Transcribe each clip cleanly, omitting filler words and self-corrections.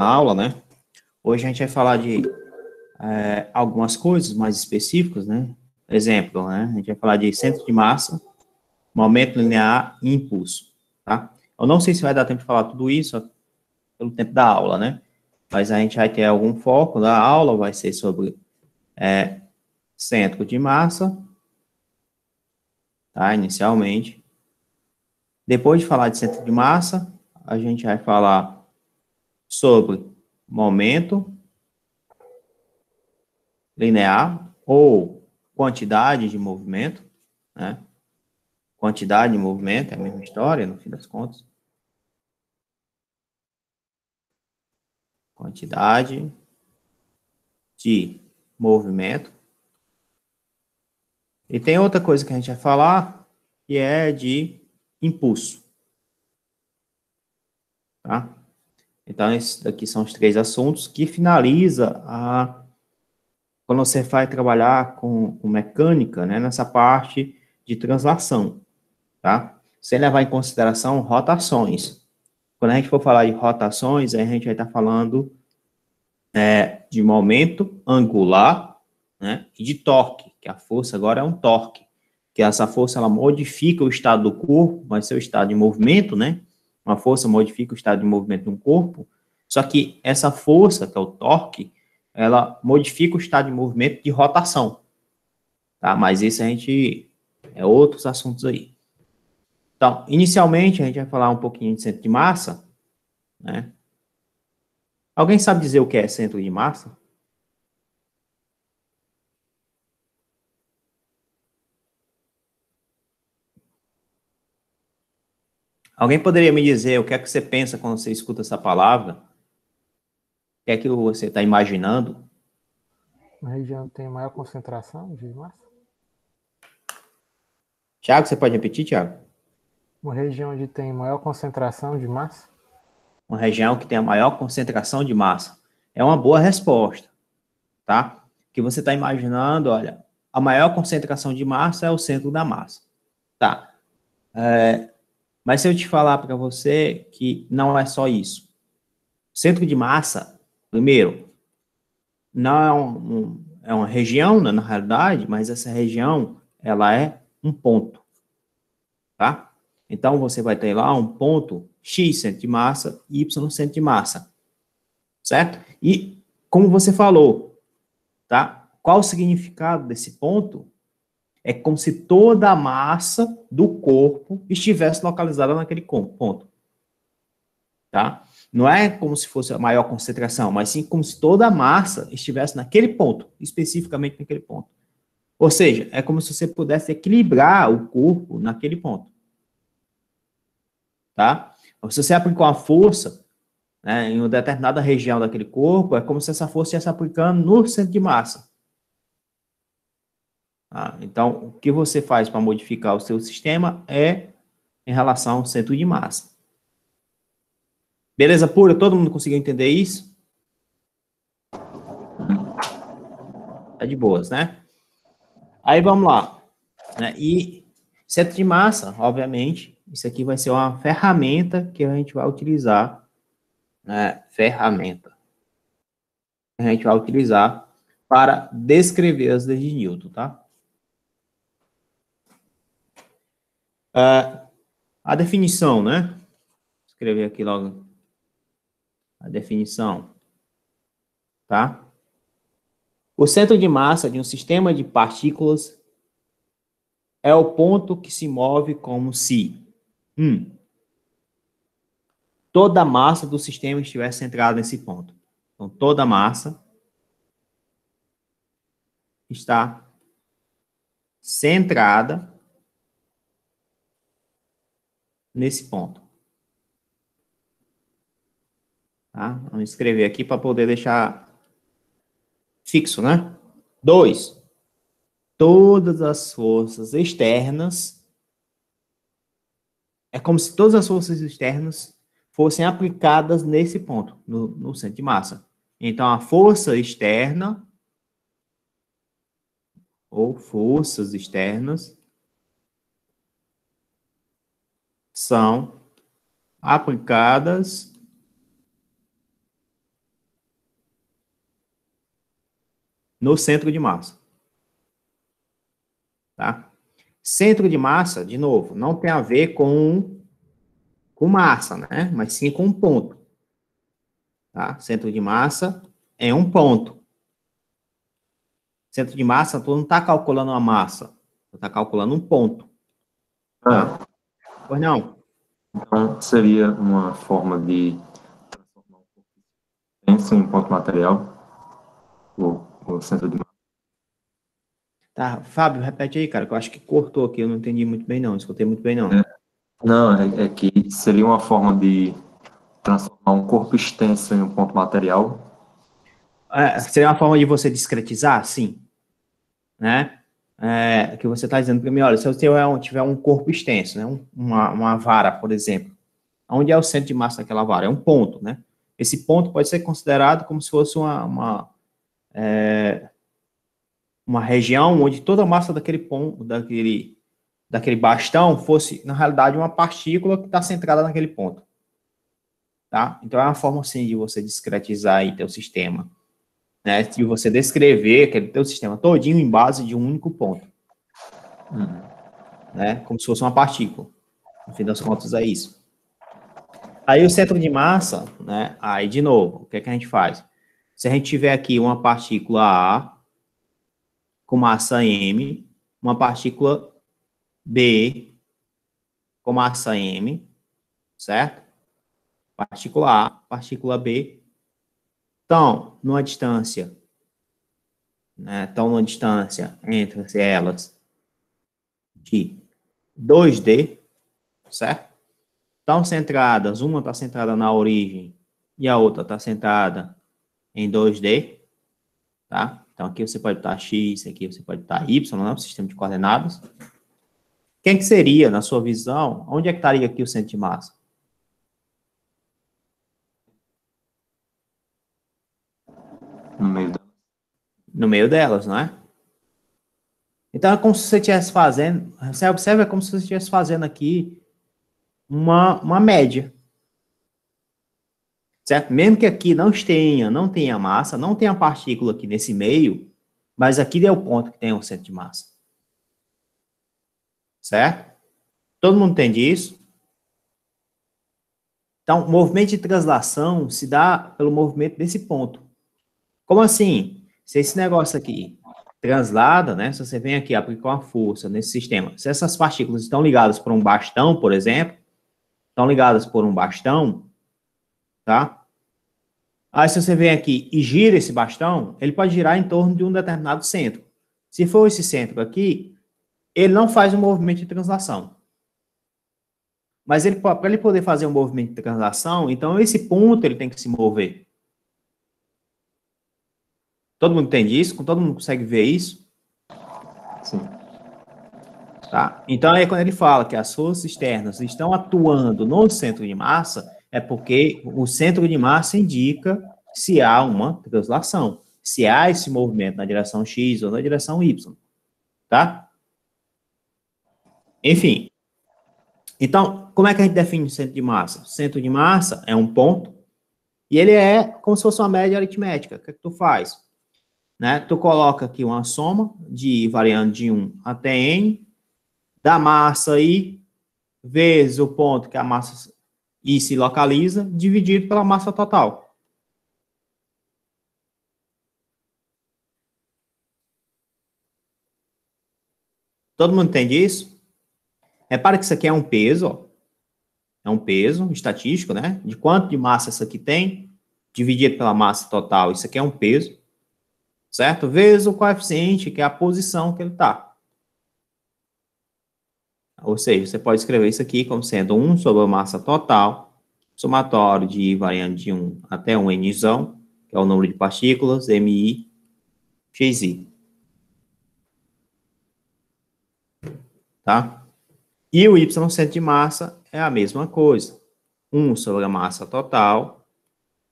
aula, né? Hoje a gente vai falar de algumas coisas mais específicas, né? Exemplo, né? A gente vai falar de centro de massa, momento linear e impulso, tá? Eu não sei se vai dar tempo de falar tudo isso pelo tempo da aula, né? Mas a gente vai ter algum foco da aula, vai ser sobre centro de massa, tá? Inicialmente. Depois de falar de centro de massa, a gente vai falar sobre momento linear ou quantidade de movimento, né? Quantidade de movimento é a mesma história, no fim das contas. Quantidade de movimento. E tem outra coisa que a gente vai falar, que é de impulso. Tá? Então, esses daqui são os três assuntos que finaliza quando você vai trabalhar com mecânica, né, nessa parte de translação, tá? Sem levar em consideração rotações. Quando a gente for falar de rotações, aí a gente vai estar falando de momento angular, né, e de torque, que a força agora é um torque, que essa força ela modifica o estado do corpo, vai ser o estado de movimento, né? Uma força modifica o estado de movimento de um corpo, só que essa força, que é o torque, ela modifica o estado de movimento de rotação, tá? Mas isso a gente é outros assuntos aí. Então, inicialmente a gente vai falar um pouquinho de centro de massa, né? Alguém sabe dizer o que é centro de massa? Alguém poderia me dizer o que é que você pensa quando você escuta essa palavra? O que é que você está imaginando? Uma região tem maior concentração de massa? Tiago, você pode repetir, Tiago? Uma região onde tem maior concentração de massa? Uma região que tem a maior concentração de massa. É uma boa resposta, tá? Que você está imaginando, olha, a maior concentração de massa é o centro da massa. Tá. Mas se eu te falar para você que não é só isso. Centro de massa, primeiro, não é, é uma região, né, na realidade, mas essa região, ela é um ponto, tá? Então, você vai ter lá um ponto X centro de massa, Y centro de massa, certo? E, como você falou, tá? Qual o significado desse ponto? É como se toda a massa do corpo estivesse localizada naquele ponto, tá? Não é como se fosse a maior concentração, mas sim como se toda a massa estivesse naquele ponto, especificamente naquele ponto. Ou seja, é como se você pudesse equilibrar o corpo naquele ponto, tá? Se você aplicar uma força, né, em uma determinada região daquele corpo, é como se essa força estivesse aplicando no centro de massa. Tá? Então, o que você faz para modificar o seu sistema é em relação ao centro de massa. Beleza pura? Todo mundo conseguiu entender isso? Tá de boas, né? Aí vamos lá. Né? E centro de massa, obviamente, isso aqui vai ser uma ferramenta que a gente vai utilizar, né? Ferramenta que a gente vai utilizar para descrever as leis de Newton, tá? A definição, né? Vou escrever aqui logo a definição, tá? O centro de massa de um sistema de partículas é o ponto que se move como se toda a massa do sistema estivesse centrada nesse ponto. Então, toda a massa está centrada nesse ponto. Tá? Vamos escrever aqui para poder deixar fixo, né? 2. Todas as forças externas, é como se todas as forças externas fossem aplicadas nesse ponto, no centro de massa. Então, a força externa, ou forças externas, são aplicadas no centro de massa. Tá? Centro de massa, de novo, não tem a ver com massa, né? Mas sim com um ponto. Tá? Centro de massa é um ponto. Centro de massa, tu não está calculando uma massa, tu está calculando um ponto. Tá? Pois não? Então, seria uma forma de transformar um corpo denso em ponto material, o centro de massa. Tá, Fábio, repete aí, cara, que eu acho que cortou aqui, eu não entendi muito bem, não, escutei muito bem, não. Não, é que seria uma forma de transformar um corpo extenso em um ponto material. Seria uma forma de você discretizar? Sim. Né? Que você está dizendo para mim, olha, se eu tiver um corpo extenso, né? Uma vara, por exemplo, onde é o centro de massa daquela vara? É um ponto, né? Esse ponto pode ser considerado como se fosse uma região onde toda a massa daquele ponto, daquele bastão fosse, na realidade, uma partícula que está centrada naquele ponto. Tá? Então, é uma forma, assim, de você discretizar aí teu sistema. Né? De você descrever aquele teu sistema todinho em base de um único ponto. Né? Como se fosse uma partícula. No fim das contas, é isso. Aí, o centro de massa, né? Aí, de novo, o que é que a gente faz? Se a gente tiver aqui uma partícula A com massa M, uma partícula B com massa M, certo? Partícula A, partícula B. Então, numa distância, né? Então, numa distância entre elas de 2D, certo? Estão centradas, uma está centrada na origem e a outra está centrada em 2D, tá? Então, aqui você pode botar X, aqui você pode botar Y, né? O sistema de coordenadas. Quem que seria, na sua visão, onde é que estaria aqui o centro de massa? No meio delas, não é? Então, é como se você estivesse fazendo, você observa, é como se você estivesse fazendo aqui uma média. Certo? Mesmo que aqui não tenha massa, não tenha partícula aqui nesse meio, mas aqui é o ponto que tem o centro de massa. Certo? Todo mundo entende isso? Então, o movimento de translação se dá pelo movimento desse ponto. Como assim? Se esse negócio aqui translada, né? Se você vem aqui aplicar uma força nesse sistema, se essas partículas estão ligadas por um bastão, por exemplo, estão ligadas por um bastão, tá? Aí, se você vem aqui e gira esse bastão, ele pode girar em torno de um determinado centro. Se for esse centro aqui, ele não faz um movimento de translação. Mas para ele poder fazer um movimento de translação, então esse ponto ele tem que se mover. Todo mundo entende isso? Todo mundo consegue ver isso? Sim. Tá? Então, aí quando ele fala que as forças externas estão atuando no centro de massa, é porque o centro de massa indica se há uma translação, se há esse movimento na direção X ou na direção Y. Tá? Enfim. Então, como é que a gente define o centro de massa? O centro de massa é um ponto e ele é como se fosse uma média aritmética. O que é que tu faz? Né? Tu coloca aqui uma soma de variando de 1 até n da massa I vezes o ponto que a massa I se localiza, dividido pela massa total. Todo mundo entende isso? Repara que isso aqui é um peso, ó. É um peso estatístico, né? De quanto de massa isso aqui tem, dividido pela massa total. Isso aqui é um peso, certo? Vezes o coeficiente, que é a posição que ele está. Ou seja, você pode escrever isso aqui como sendo 1 sobre a massa total, somatório de I variando de 1 até 1 nzão, que é o número de partículas, MI, XI. Tá? E o Y centro de massa é a mesma coisa. 1 sobre a massa total,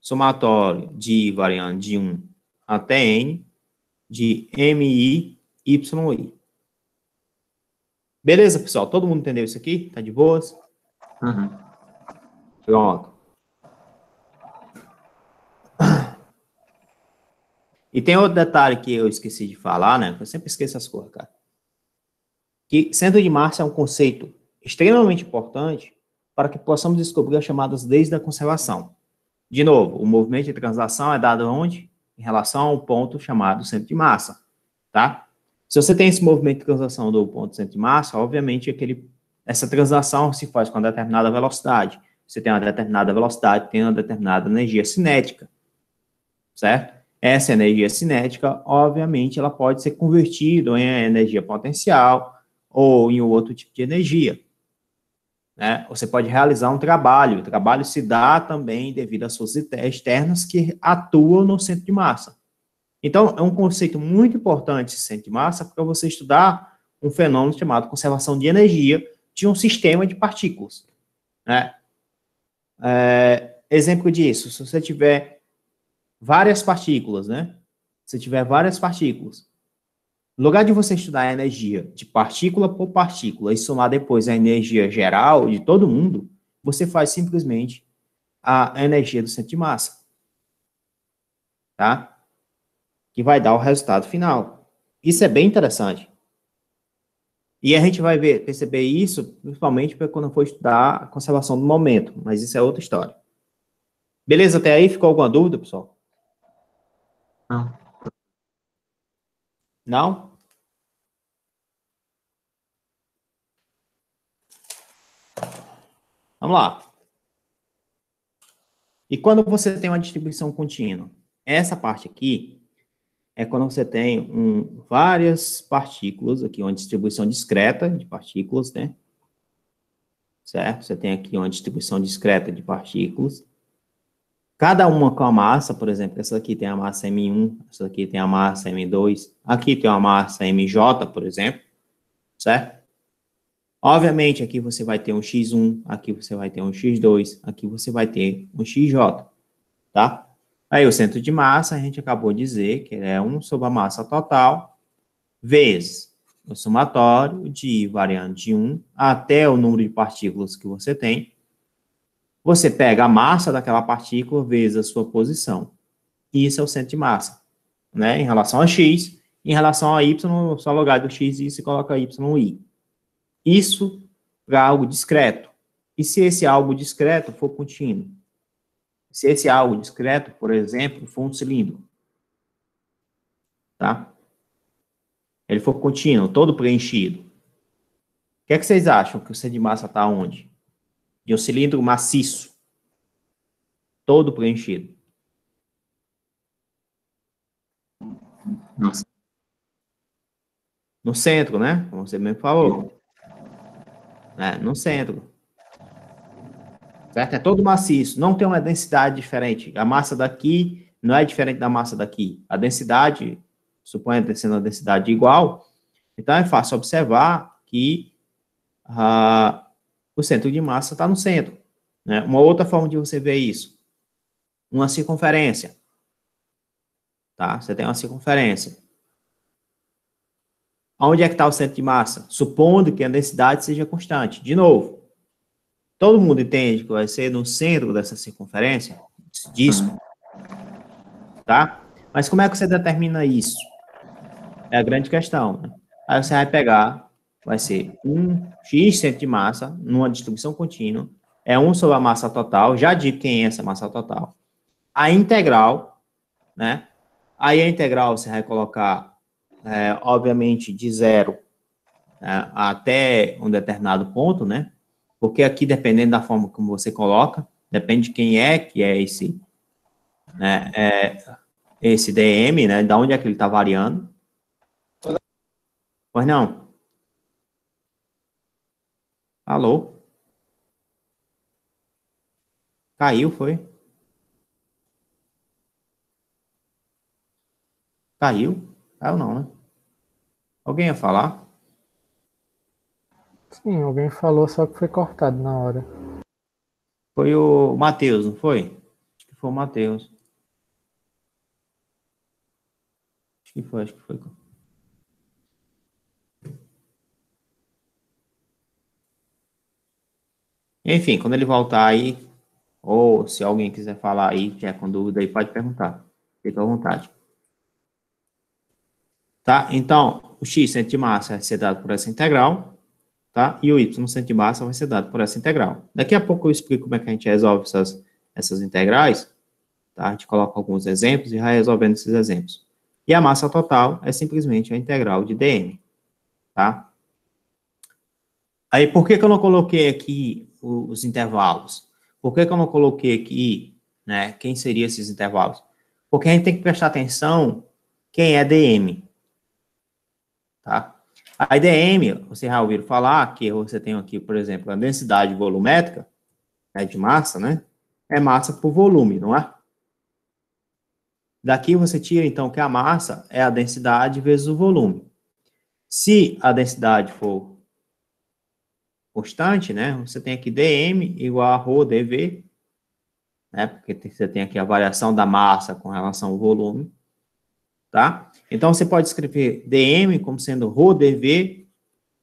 somatório de I variando de 1 até N, de MI, YI. Beleza, pessoal? Todo mundo entendeu isso aqui? Tá de boas? Uhum. Pronto. E tem outro detalhe que eu esqueci de falar, né? Eu sempre esqueço as coisas, cara. Que centro de massa é um conceito extremamente importante para que possamos descobrir as chamadas leis da conservação. De novo, o movimento de translação é dado onde? Em relação ao ponto chamado centro de massa, tá? Se você tem esse movimento de translação do ponto centro de massa, obviamente essa translação se faz com uma determinada velocidade. Você tem uma determinada velocidade, tem uma determinada energia cinética, certo? Essa energia cinética, obviamente, ela pode ser convertida em energia potencial ou em outro tipo de energia, né? Você pode realizar um trabalho. O trabalho se dá também devido às forças externas que atuam no centro de massa. Então, é um conceito muito importante esse centro de massa para você estudar um fenômeno chamado conservação de energia de um sistema de partículas, né? Exemplo disso, se você tiver várias partículas, né? Se tiver várias partículas, no lugar de você estudar a energia de partícula por partícula e somar depois a energia geral de todo mundo, você faz simplesmente a energia do centro de massa, tá? Que vai dar o resultado final. Isso é bem interessante. E a gente vai perceber isso, principalmente quando for estudar a conservação do momento, mas isso é outra história. Beleza, até aí? Ficou alguma dúvida, pessoal? Não. Não? Vamos lá. E quando você tem uma distribuição contínua? Essa parte aqui é quando você tem várias partículas, aqui uma distribuição discreta de partículas, né? Certo? Você tem aqui uma distribuição discreta de partículas. Cada uma com a massa, por exemplo, essa aqui tem a massa M1, essa aqui tem a massa M2, aqui tem uma massa MJ, por exemplo, certo? Obviamente, aqui você vai ter um X1, aqui você vai ter um X2, aqui você vai ter um XJ, tá? Aí o centro de massa, a gente acabou de dizer que é 1 sobre a massa total, vezes o somatório de variando de 1 até o número de partículas que você tem. Você pega a massa daquela partícula vezes a sua posição. Isso é o centro de massa, né? Em relação a X, em relação a Y, só lugar do X e se coloca YI. Isso para algo discreto. E se esse algo discreto for contínuo? Se esse algo discreto, por exemplo, for um cilindro, tá? Ele for contínuo, todo preenchido. O que é que vocês acham que o centro de massa está onde? De um cilindro maciço, todo preenchido. Nossa. No centro, né? Como você mesmo falou. No centro. Certo? É todo maciço, não tem uma densidade diferente. A massa daqui não é diferente da massa daqui. A densidade, suponha sendo uma densidade igual, então é fácil observar que o centro de massa está no centro, né? Uma outra forma de você ver isso, uma circunferência, tá? Você tem uma circunferência. Onde é que está o centro de massa? Supondo que a densidade seja constante. De novo, todo mundo entende que vai ser no centro dessa circunferência, disso, tá? Mas como é que você determina isso? É a grande questão, né? Aí você vai pegar, vai ser um X centro de massa, numa distribuição contínua, é 1 sobre a massa total, já digo quem é essa massa total. A integral, né? Aí a integral você vai colocar, obviamente, de 0 até um determinado ponto, né? Porque aqui, dependendo da forma como você coloca, depende de quem é que é esse, né? Esse DM, né? Da onde é que ele está variando. Pois não? Alô? Caiu, foi? Caiu? Caiu não, né? Alguém ia falar? Sim, alguém falou, só que foi cortado na hora. Foi o Matheus, não foi? Acho que foi o Matheus. Acho que foi. Enfim, quando ele voltar aí, ou se alguém quiser falar aí, tiver com dúvida aí, pode perguntar. Fica à vontade. Tá? Então, o x, centro de massa, vai ser dado por essa integral, tá? E o y, centro de massa, vai ser dado por essa integral. Daqui a pouco eu explico como é que a gente resolve essas integrais, tá? A gente coloca alguns exemplos e vai resolvendo esses exemplos. E a massa total é simplesmente a integral de dm, tá? Aí, por que que eu não coloquei aqui os intervalos? Por que que eu não coloquei aqui, né, quem seriam esses intervalos? Porque a gente tem que prestar atenção quem é dm, tá? A dm, você já ouviu falar que você tem aqui, por exemplo, a densidade volumétrica, né, de massa, né? É massa por volume, não é? Daqui você tira, então, que a massa é a densidade vezes o volume. Se a densidade for constante, né? Você tem aqui dm igual a ρ dv, né? Porque você tem aqui a variação da massa com relação ao volume, tá? Então, você pode escrever dm como sendo ρ dv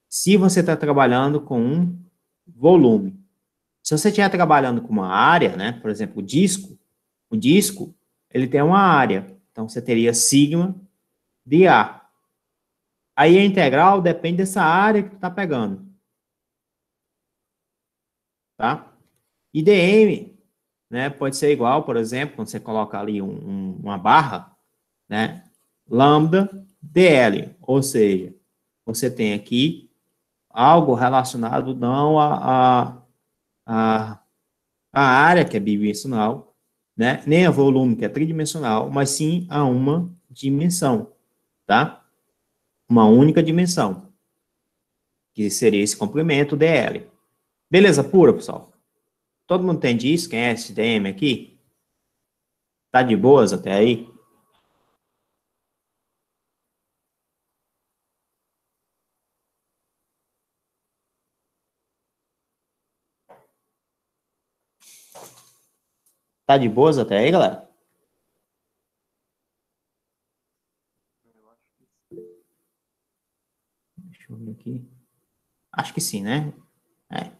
se você está trabalhando com um volume. Se você estiver trabalhando com uma área, né? Por exemplo, o disco, ele tem uma área. Então, você teria sigma de A. Aí a integral depende dessa área que tu está pegando. Tá? E dm, né, pode ser igual, por exemplo, quando você coloca ali uma barra, né, lambda dl, ou seja, você tem aqui algo relacionado não a área, que é bidimensional, né, nem a volume, que é tridimensional, mas sim a uma dimensão, tá? Uma única dimensão, que seria esse complemento dl. Beleza pura, pessoal? Todo mundo entende isso? Quem é esse dm aqui? Tá de boas até aí? Tá de boas até aí, galera? Deixa eu ver aqui. Acho que sim, né? É.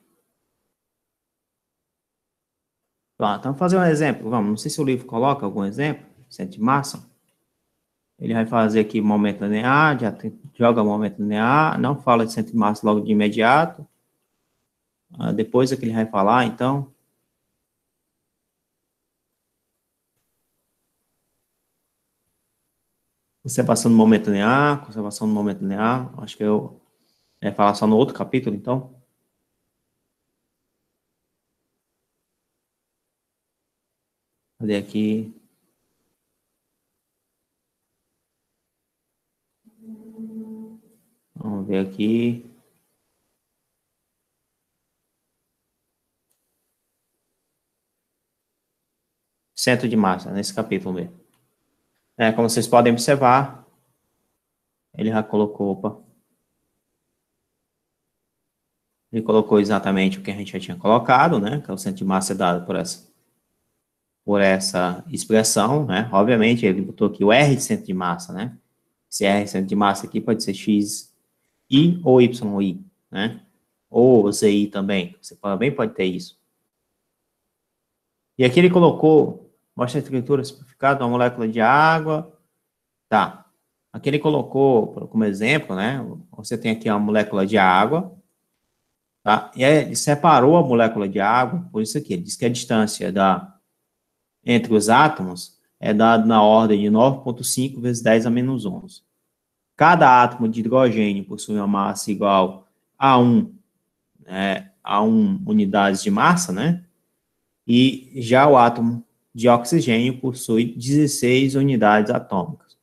Pronto, vamos fazer um exemplo. Vamos, não sei se o livro coloca algum exemplo. Centro de massa. Ele vai fazer aqui momento linear, joga momento linear, não fala de centro de massa logo de imediato. Depois é que ele vai falar, então. Conservação do momento linear, conservação do momento linear. Acho que eu vai falar só no outro capítulo, então. Cadê aqui? Vamos ver aqui. Centro de massa, nesse capítulo mesmo. Como vocês podem observar, ele já colocou, ele colocou exatamente o que a gente já tinha colocado, né, que é o centro de massa dado por essa expressão, né, obviamente ele botou aqui o R de centro de massa, né, esse R de centro de massa aqui pode ser X, I ou Y, I, né, ou ZI também, você também pode ter isso. E aqui ele colocou, mostra a estrutura simplificada de uma molécula de água, tá. Aqui ele colocou, como exemplo, né, você tem aqui uma molécula de água, tá, e aí ele separou a molécula de água, por isso aqui, ele diz que a distância entre os átomos é dada na ordem de 9,5 vezes 10 a menos 11. Cada átomo de hidrogênio possui uma massa igual a 1, né, a 1 unidades de massa, né, e já o átomo de oxigênio possui 16 unidades atômicas.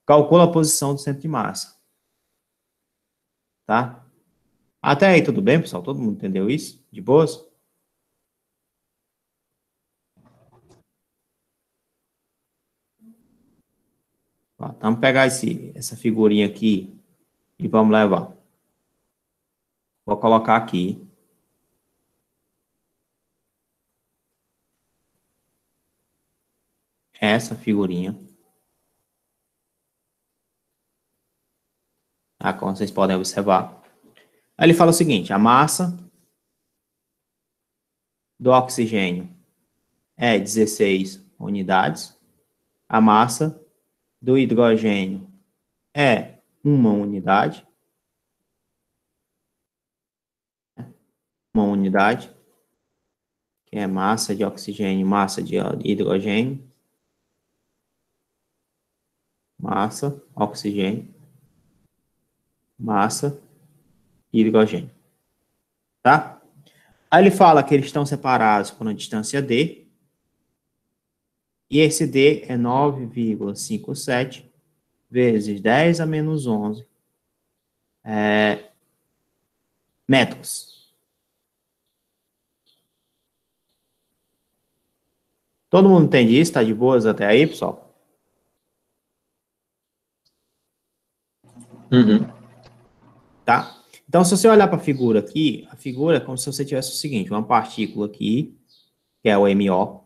Calcula a posição do centro de massa. Tá? Até aí tudo bem, pessoal? Todo mundo entendeu isso? De boas? Ó, então vamos pegar essa figurinha aqui e vamos levar. Vou colocar aqui. Essa figurinha. Como vocês podem observar. Aí ele fala o seguinte, a massa do oxigênio é 16 unidades. A massa do hidrogênio é uma unidade. Uma unidade, que é massa de oxigênio, massa de hidrogênio. Massa, oxigênio, massa e hidrogênio. Tá? Aí ele fala que eles estão separados por uma distância d. E esse d é 9,57 vezes 10 a menos 11 metros. Todo mundo entende isso? Tá de boas até aí, pessoal? Uhum. Tá? Então, se você olhar para a figura aqui, a figura é como se você tivesse o seguinte, uma partícula aqui, que é o MO,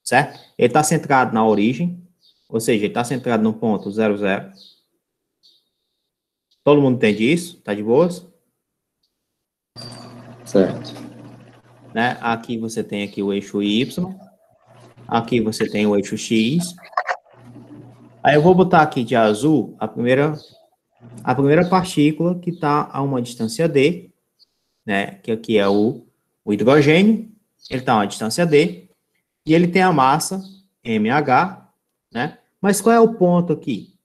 certo? Ele está centrado na origem, ou seja, ele está centrado no ponto 00. Todo mundo entende isso? Tá de boas? Certo. Né? Aqui você tem aqui o eixo Y, aqui você tem o eixo X. Aí eu vou botar aqui de azul a primeira partícula que está a uma distância d, né? Que aqui é o hidrogênio, ele está a uma distância d, e ele tem a massa mH, né? Mas qual é o ponto aqui?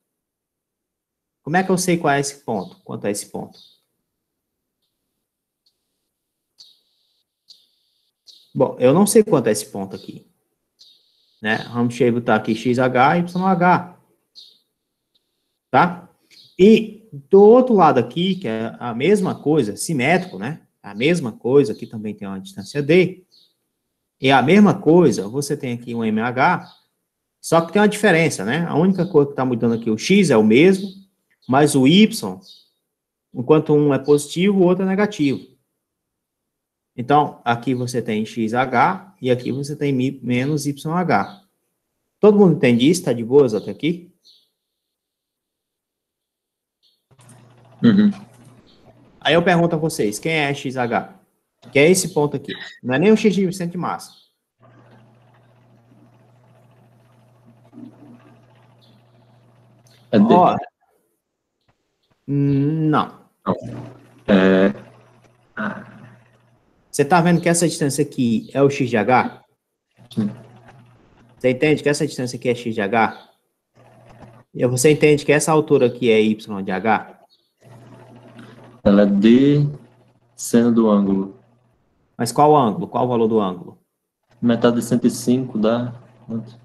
Como é que eu sei qual é esse ponto? Quanto é esse ponto? Bom, eu não sei quanto é esse ponto aqui, né? Vamos botar aqui XH e YH, tá? E do outro lado aqui, que é a mesma coisa, simétrico, né? A mesma coisa, aqui também tem uma distância D. E a mesma coisa, você tem aqui um MH, só que tem uma diferença, né? A única coisa que está mudando aqui, o X é o mesmo, mas o Y, enquanto um é positivo, o outro é negativo. Então, aqui você tem XH e aqui você tem menos YH. Todo mundo entende isso? Está de boas até aqui? Uhum. Aí eu pergunto a vocês, quem é XH? Que é esse ponto aqui. Não é nem o X de centro de massa. É D. Ó, não. É, Você está vendo que essa distância aqui é o X de H? Sim. Você entende que essa distância aqui é X de H? E você entende que essa altura aqui é Y de H? ela é D seno do ângulo. Mas qual ângulo? Qual o valor do ângulo? Metade de 105 dá quanto?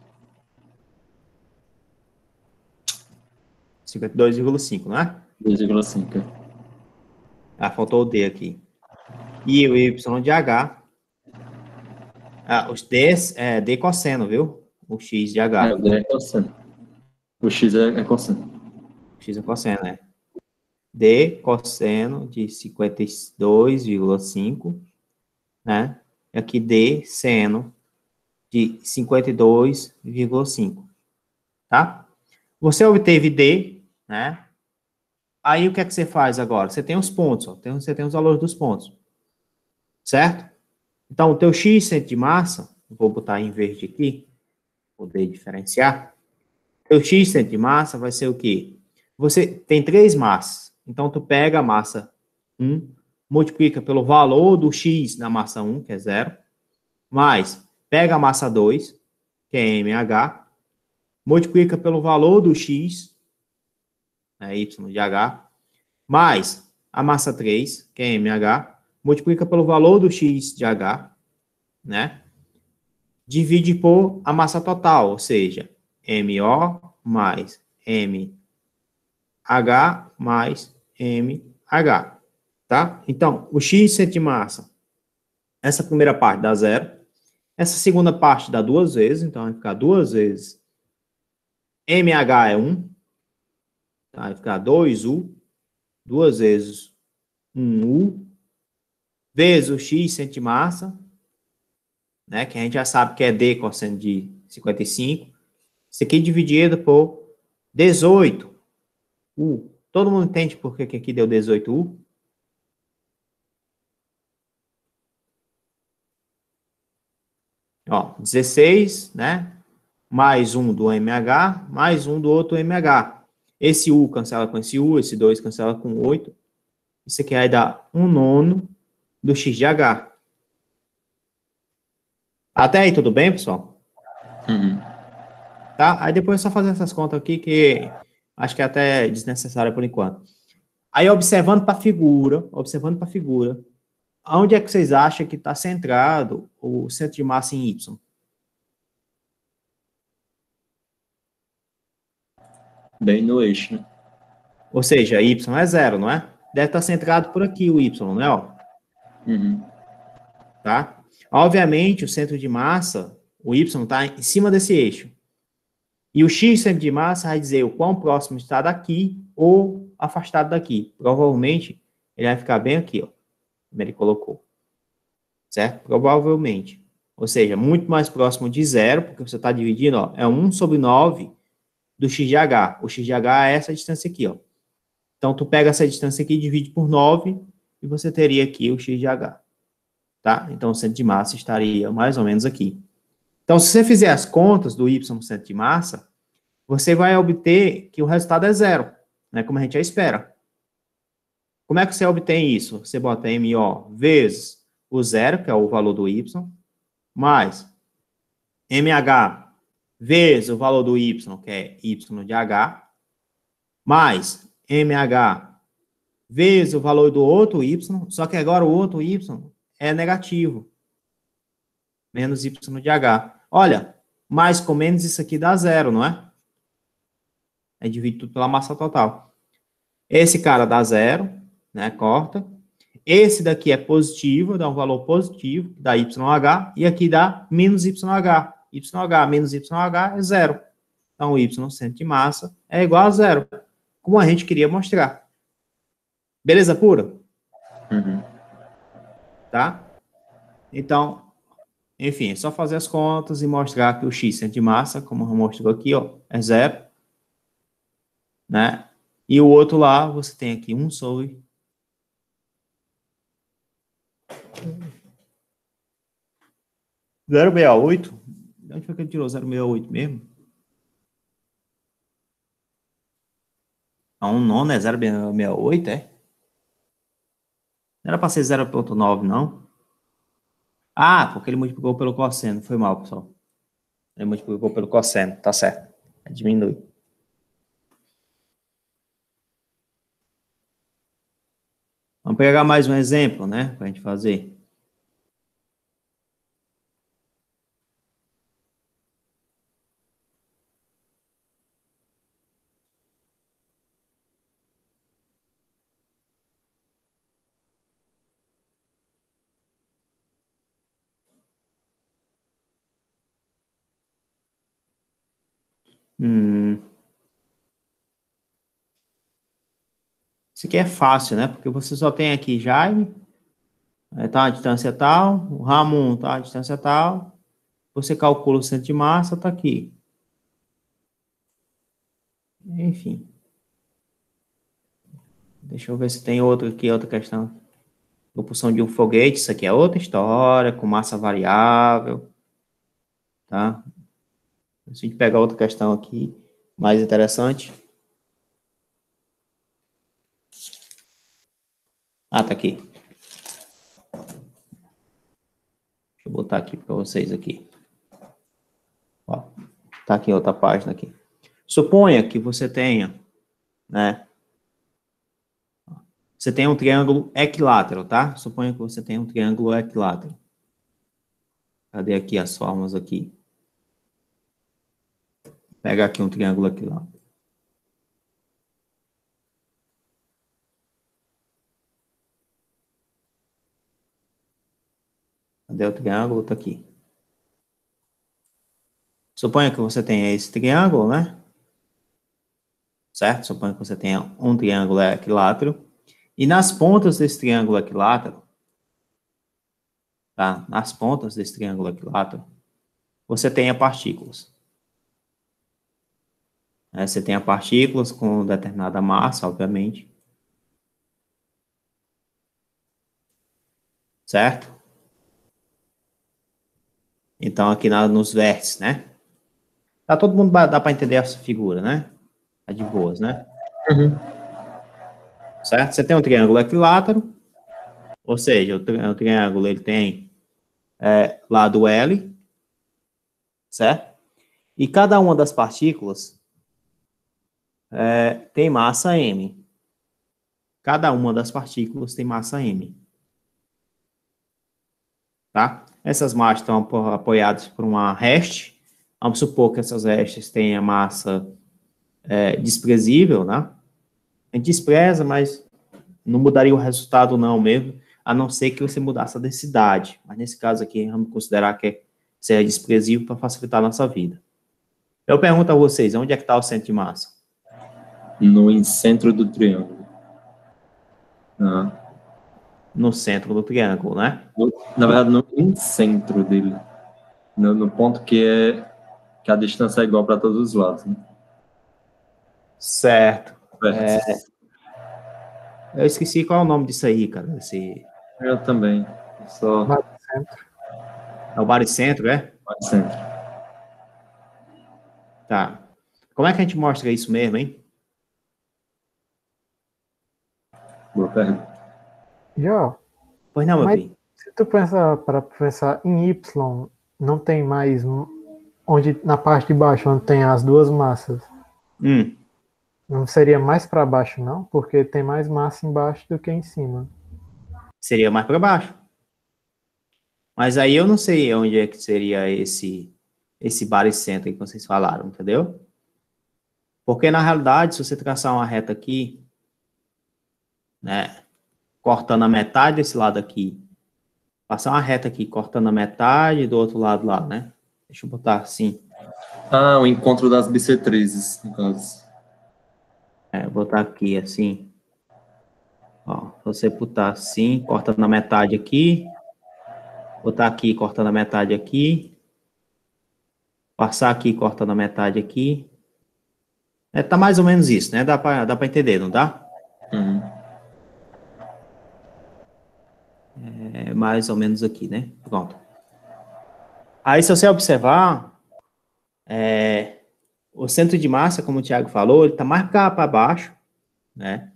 52,5, não é? 2,5. Ah, faltou o D aqui. E o Y de H. Ah, os Ds é D cosseno, viu? O X de É, H. o D é cosseno. O X é cosseno. X é cosseno, né? D cosseno de 52,5, né? E aqui D seno de 52,5, tá? Você obteve D, né? Aí o que é que você faz agora? Você tem os pontos, ó. Você tem os valores dos pontos, certo? Então, o teu X centro de massa, vou botar em verde aqui, poder diferenciar. Teu X centro de massa vai ser o quê? Você tem 3 massas. Então, tu pega a massa 1, multiplica pelo valor do X na massa 1, que é 0, mais pega a massa 2, que é MH, multiplica pelo valor do X, né, Y de H, mais a massa 3, que é MH, multiplica pelo valor do X de H, né? Divide por a massa total, ou seja, MO mais MH mais MH, tá? Então, o X centro de massa, essa primeira parte dá 0, essa segunda parte dá 2 vezes, então vai ficar 2 vezes MH é 1, tá? Vai ficar 2U, 2 vezes 1U, vezes o X centro de massa, né? Que a gente já sabe que é D cosseno de 55. Isso aqui dividido por 18U. Todo mundo entende por que aqui deu 18U? Ó, 16, né? Mais um do MH, mais um do outro MH. Esse U cancela com esse U, esse 2 cancela com 8. Isso aqui vai dar 1/9 do x de h. Até aí tudo bem, pessoal? Uhum. Tá? Aí depois é só fazer essas contas aqui, que acho que é até desnecessária por enquanto. Aí observando para a figura, onde é que vocês acham que está centrado o centro de massa em Y? Bem no eixo, né? Ou seja, Y é 0, não é? Deve estar centrado por aqui o Y, não é? Ó? Uhum. Tá? Obviamente, o centro de massa, o Y, está em cima desse eixo. E o X, centro de massa, vai dizer o quão próximo está daqui ou afastado daqui. Provavelmente, ele vai ficar bem aqui, ó. Como ele colocou. Certo? Provavelmente. Ou seja, muito mais próximo de 0, porque você está dividindo, ó, é 1/9 do x de h. O x de h é essa distância aqui, ó. Então, tu pega essa distância aqui, divide por 9, e você teria aqui o x de h. Tá? Então, o centro de massa estaria mais ou menos aqui. Então, se você fizer as contas do y centro de massa, você vai obter que o resultado é 0, né? Como a gente já espera. Como é que você obtém isso? Você bota MO vezes o 0, que é o valor do y, mais MH vezes o valor do y, que é y de h, mais MH vezes o valor do outro y, só que agora o outro y é negativo. Menos y de h. Olha, mais com menos isso aqui dá 0, não é? Aí divide tudo pela massa total. Esse cara dá 0, né? Corta. Esse daqui é positivo, dá um valor positivo, dá YH, e aqui dá menos YH. YH menos YH é 0. Então, o Y centro de massa é igual a 0, como a gente queria mostrar. Beleza pura? Uhum. Tá? Então, enfim, é só fazer as contas e mostrar que o X centro de massa, como eu mostrou aqui, ó, é 0. Né? E o outro lá, você tem aqui 1 sobre 0,68. De onde foi que ele tirou 0,68 mesmo? A 1/9 é 0,68, é? Não era para ser 0,9, não? Ah, porque ele multiplicou pelo cosseno. Foi mal, pessoal. Ele multiplicou pelo cosseno, tá certo. Diminui. Vamos pegar mais um exemplo, né? Para a gente fazer. Isso aqui é fácil, né? Porque você só tem aqui Jaime, tá a distância tal, o Ramon tá a distância tal, você calcula o centro de massa, tá aqui. Enfim. Deixa eu ver se tem outro aqui, outra questão. Propulsão de um foguete, isso aqui é outra história, com massa variável, tá? Se a gente pegar outra questão aqui, mais interessante. Ah, tá aqui. Deixa eu botar aqui para vocês aqui. Ó, tá aqui outra página aqui. Suponha que você tenha, né? Você tem um triângulo equilátero, tá? Suponha que você tenha um triângulo equilátero. Cadê aqui as formas aqui? Pega aqui um triângulo equilátero. Cadê o triângulo? Tá aqui. Suponha que você tenha esse triângulo, né? Certo? Suponha que você tenha um triângulo equilátero. E nas pontas desse triângulo equilátero, tá? Nas pontas desse triângulo equilátero, você tenha partículas. Você tenha partículas com determinada massa, obviamente. Certo? Então, aqui nos vértices, né? Tá todo mundo, dá para entender essa figura, né? Tá de boas, né? Uhum. Certo? Você tem um triângulo equilátero, ou seja, o triângulo ele tem lado L, certo? E cada uma das partículas tem massa M. Cada uma das partículas tem massa M. Tá? Essas massas estão apoiadas por uma haste. Vamos supor que essas hastes tenham massa desprezível, né? A gente despreza, mas não mudaria o resultado não mesmo, a não ser que você mudasse a densidade. Mas nesse caso aqui, vamos considerar que seja desprezível para facilitar a nossa vida. Eu pergunto a vocês, onde é que está o centro de massa? No centro do triângulo. Ah. No centro do triângulo, né? Na verdade, no centro dele. No ponto que a distância é igual para todos os lados. Né? Certo. Vértices. Eu esqueci qual é o nome disso aí, cara. Eu também. Só Baricentro. É o baricentro, é? baricentro. Tá. Como é que a gente mostra isso mesmo, hein? Boa pergunta. Já, Pois não, meu mas bem. se tu pensar em Y, não tem mais onde na parte de baixo, onde tem as duas massas. Não seria mais para baixo, não? Porque tem mais massa embaixo do que em cima. Seria mais para baixo. Mas aí eu não sei onde é que seria esse baricentro que vocês falaram, entendeu? Porque, na realidade, se você traçar uma reta aqui, né, cortando a metade desse lado aqui, passar uma reta aqui, cortando a metade do outro lado lá, né? Deixa eu botar assim. Ah, o encontro das bissetrizes, no caso. Vou botar aqui, assim. Ó, se você botar assim, cortando a metade aqui, botar aqui, cortando a metade aqui, passar aqui, cortando a metade aqui. Tá mais ou menos isso, né? Dá pra entender, não dá? Uhum. Mais ou menos aqui, né? Pronto. Aí, se você observar, o centro de massa, como o Thiago falou, ele está mais para baixo, né?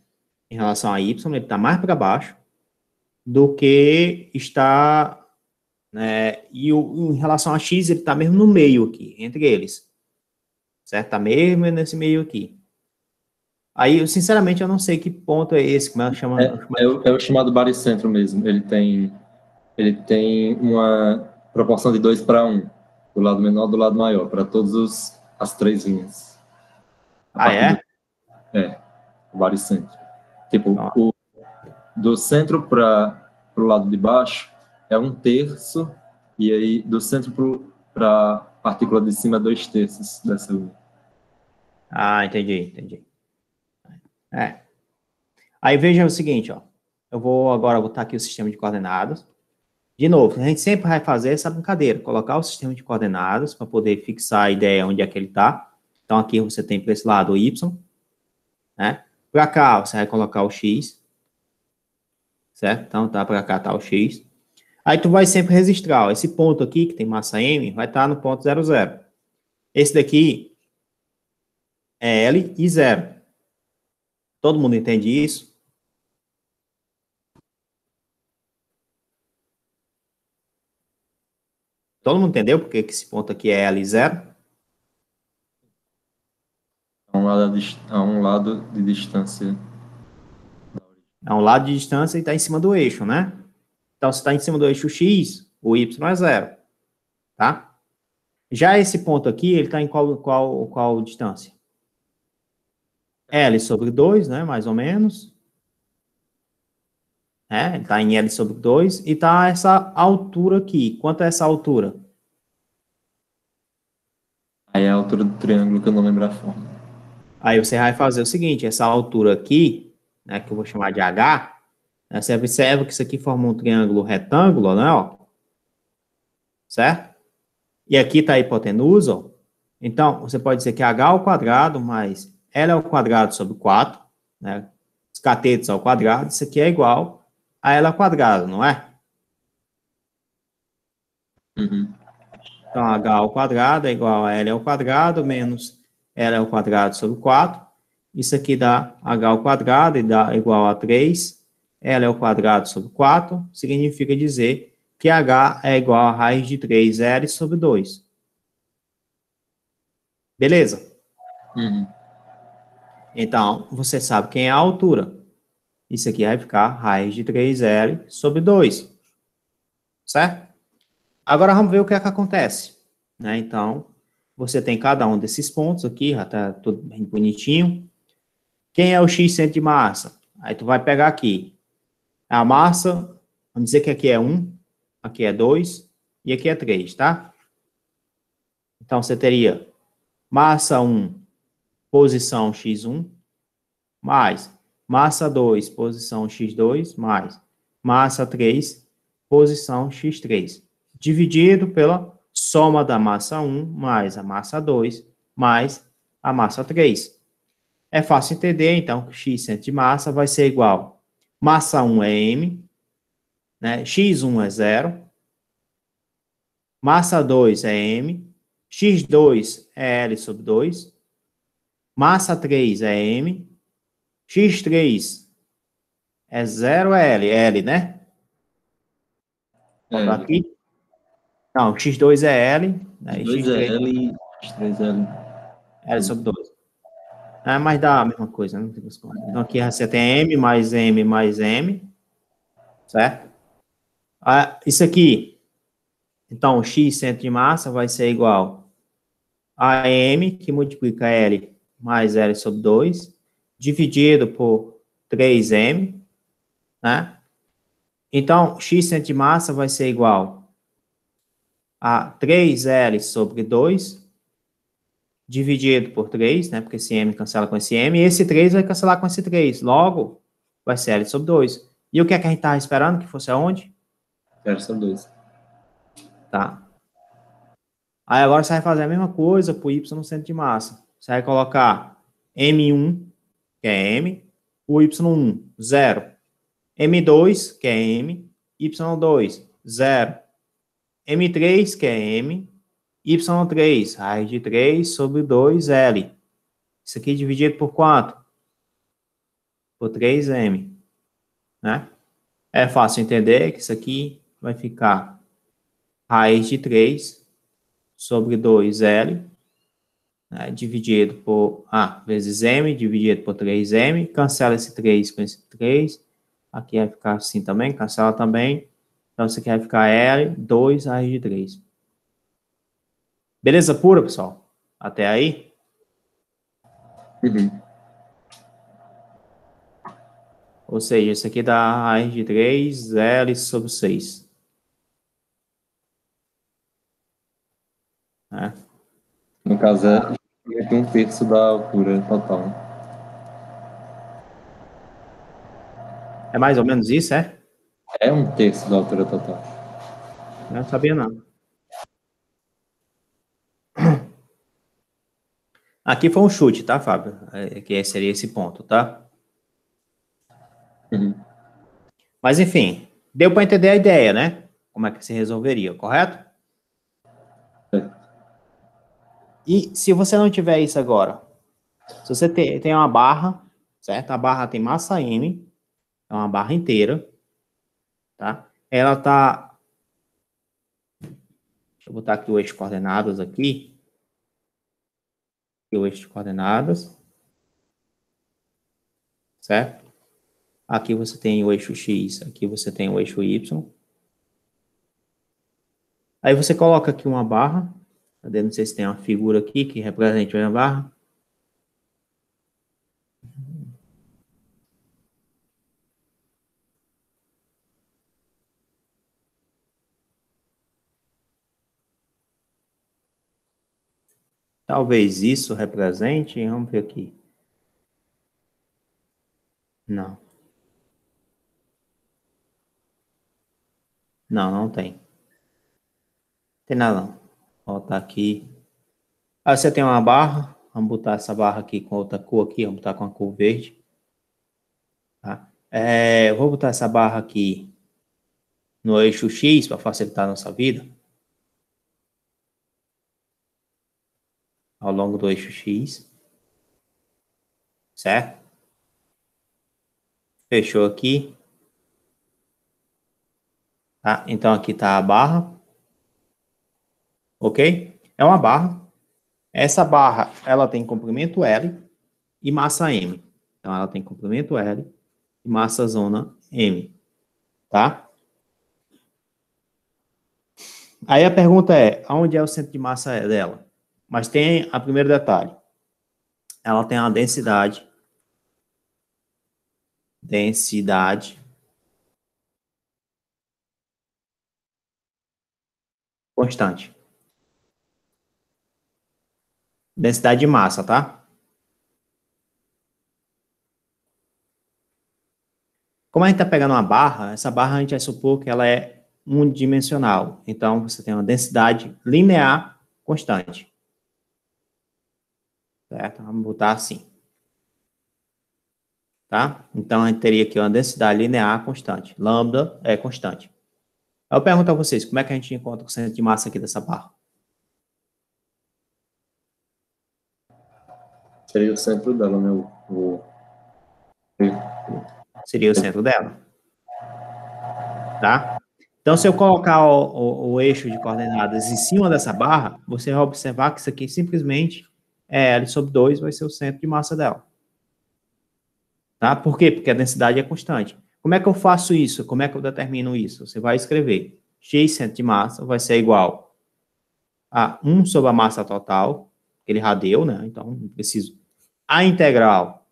Em relação a Y, ele está mais para baixo do que está, né? E em relação a X, ele está mesmo no meio aqui, entre eles. Certo? Está mesmo nesse meio aqui. Aí, eu, sinceramente, eu não sei que ponto é esse, como é que chama? É o chamado baricentro mesmo. Ele tem uma proporção de 2:1, do lado menor do lado maior, para todas as três linhas. O baricentro. Tipo, do centro para o lado de baixo é 1/3, e aí do centro para a partícula de cima é 2/3 dessa linha. Entendi. Aí veja o seguinte, ó. Eu vou agora botar aqui o sistema de coordenadas. De novo, a gente sempre vai fazer essa brincadeira, colocar o sistema de coordenadas para poder fixar a ideia onde é que ele está. Então, aqui você tem para esse lado o Y, né? Para cá, você vai colocar o X, certo? Então, tá para cá, tá o X. Aí, tu vai sempre registrar, ó, esse ponto aqui, que tem massa M, vai estar no ponto 0, 0. Esse daqui é L e 0. Todo mundo entende isso? Todo mundo entendeu porque que esse ponto aqui é L e 0? A um lado de distância. É um lado de distância e está em cima do eixo, né? Então, se está em cima do eixo X, o Y é 0, tá? Já esse ponto aqui, ele está em qual distância? L sobre 2, né? Mais ou menos. Ele está em L sobre 2 e está essa altura aqui. Quanto é essa altura? Aí é a altura do triângulo, que eu não lembro a forma. Aí você vai fazer o seguinte, essa altura aqui, né, que eu vou chamar de H, né, você observa que isso aqui forma um triângulo retângulo, né, ó, certo? E aqui está a hipotenusa, ó. Então, você pode dizer que H ao quadrado mais L ao quadrado sobre 4, né, os catetos ao quadrado, isso aqui é igual a L ao quadrado, não é? Uhum. Então, H ao quadrado é igual a L ao quadrado menos L ao quadrado sobre 4. isso aqui dá h ao quadrado e dá igual a 3, L ao quadrado sobre 4, significa dizer que h é igual a raiz de 3L sobre 2. Beleza? Uhum. Então, você sabe quem é a altura. Isso aqui vai ficar raiz de 3L sobre 2. Certo? Agora vamos ver o que é que acontece. Né? Então, você tem cada um desses pontos aqui, já está tudo bem bonitinho. Quem é o x centro de massa? Aí tu vai pegar aqui. A massa, vamos dizer que aqui é 1, aqui é 2 e aqui é 3, tá? Então, você teria massa 1, posição x1, mais massa 2, posição x2, mais massa 3, posição x3, dividido pela soma da massa 1 mais a massa 2 mais a massa 3. É fácil entender, então, que x centro de massa vai ser igual. Massa 1 é m, né? x1 é 0, massa 2 é m, x2 é L sobre 2, massa 3 é m, x3 é 0 é L, L, né? Botar aqui. Não, x2 é L, né? E X2 é x3 L e X3 é L. é L sobre 2. É, mas dá a mesma coisa, não tem que contas. Então aqui você tem m mais m mais m, certo? Isso aqui, então, x centro de massa vai ser igual a m, que multiplica L mais L sobre 2, dividido por 3m, né? Então, x centro de massa vai ser igual a 3L sobre 2, dividido por 3, né? Porque esse m cancela com esse m, e esse 3 vai cancelar com esse 3. Logo, vai ser L sobre 2. E o que é que a gente estava esperando que fosse aonde? L sobre 2. Tá. Aí agora você vai fazer a mesma coisa para o y no centro de massa. Você vai colocar M1, que é M, o Y1, 0. M2, que é M, Y2, 0. M3, que é M, Y3, raiz de 3 sobre 2L. Isso aqui dividido por quanto? Por 3M. Né? É fácil entender que isso aqui vai ficar raiz de 3 sobre 2L, né, dividido por vezes M, dividido por 3M, cancela esse 3 com esse 3, aqui vai ficar assim também, cancela também, então isso aqui vai ficar L, 2 raiz de 3. Beleza pura, pessoal? Até aí? Uhum. Ou seja, isso aqui dá raiz de 3, L sobre 6. Né? No caso, é 1/3 da altura total. É mais ou menos isso, é? É 1/3 da altura total. Eu não sabia, não. Aqui foi um chute, tá, Fábio? Que seria esse ponto, tá? Uhum. Mas, enfim, deu para entender a ideia, né? Como é que se resolveria, correto? E se você não tiver isso agora, se você tem uma barra, certo? A barra tem massa M, é uma barra inteira, tá? Ela tá... Deixa eu botar aqui o eixo de coordenadas aqui. Aqui o eixo de coordenadas. Certo? Aqui você tem o eixo X, aqui você tem o eixo Y. Aí você coloca aqui uma barra. Não sei se tem uma figura aqui que represente uma barra. Talvez isso represente, vamos ver aqui. Não. Não, não tem. Tem nada não. Vou botar aqui. Aí você tem uma barra. Vamos botar essa barra aqui com outra cor aqui. Vamos botar com a cor verde. Tá? Eu vou botar essa barra aqui no eixo X para facilitar a nossa vida. Ao longo do eixo X. certo? Fechou aqui. Tá? Então, aqui está a barra. Ok? É uma barra. Essa barra, ela tem comprimento L e massa M. Então, ela tem comprimento L e massa zona M. Tá? Aí a pergunta é, onde é o centro de massa dela? Mas tem o primeiro detalhe. Ela tem uma densidade constante. Densidade de massa, tá? Como a gente está pegando uma barra, essa barra a gente vai supor que ela é unidimensional. Então, você tem uma densidade linear constante. Certo? Vamos botar assim. Tá? Então, a gente teria aqui uma densidade linear constante. Lambda é constante. Eu pergunto a vocês, como é que a gente encontra o centro de massa aqui dessa barra? Seria o centro dela, né? Seria o centro dela. Tá? Então, se eu colocar o eixo de coordenadas em cima dessa barra, você vai observar que isso aqui simplesmente é L sobre 2, vai ser o centro de massa dela. Tá? Por quê? Porque a densidade é constante. Como é que eu faço isso? Como é que eu determino isso? Você vai escrever x centro de massa vai ser igual a 1 sobre a massa total, ele radeu, né? Então, não preciso. A integral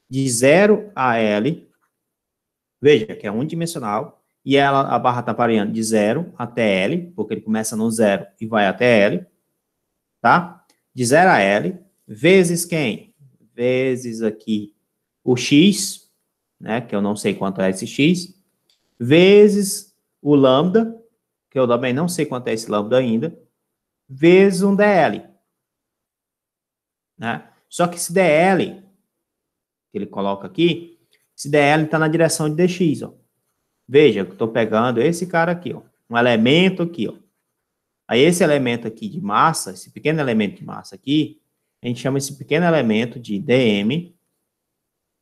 de 0 a L, veja que é unidimensional, e a barra está variando de 0 até L, porque ele começa no 0 e vai até L, tá? De 0 a L, vezes quem? Vezes aqui o x, né, que eu não sei quanto é esse x, vezes o lambda, que eu também não sei quanto é esse lambda ainda, vezes um dl. Né? Só que esse dl, que ele coloca aqui, esse dl está na direção de dx, ó. Veja, eu estou pegando esse cara aqui, ó, um elemento aqui, ó. Aí esse elemento aqui de massa, esse pequeno elemento de massa aqui, a gente chama esse pequeno elemento de dm,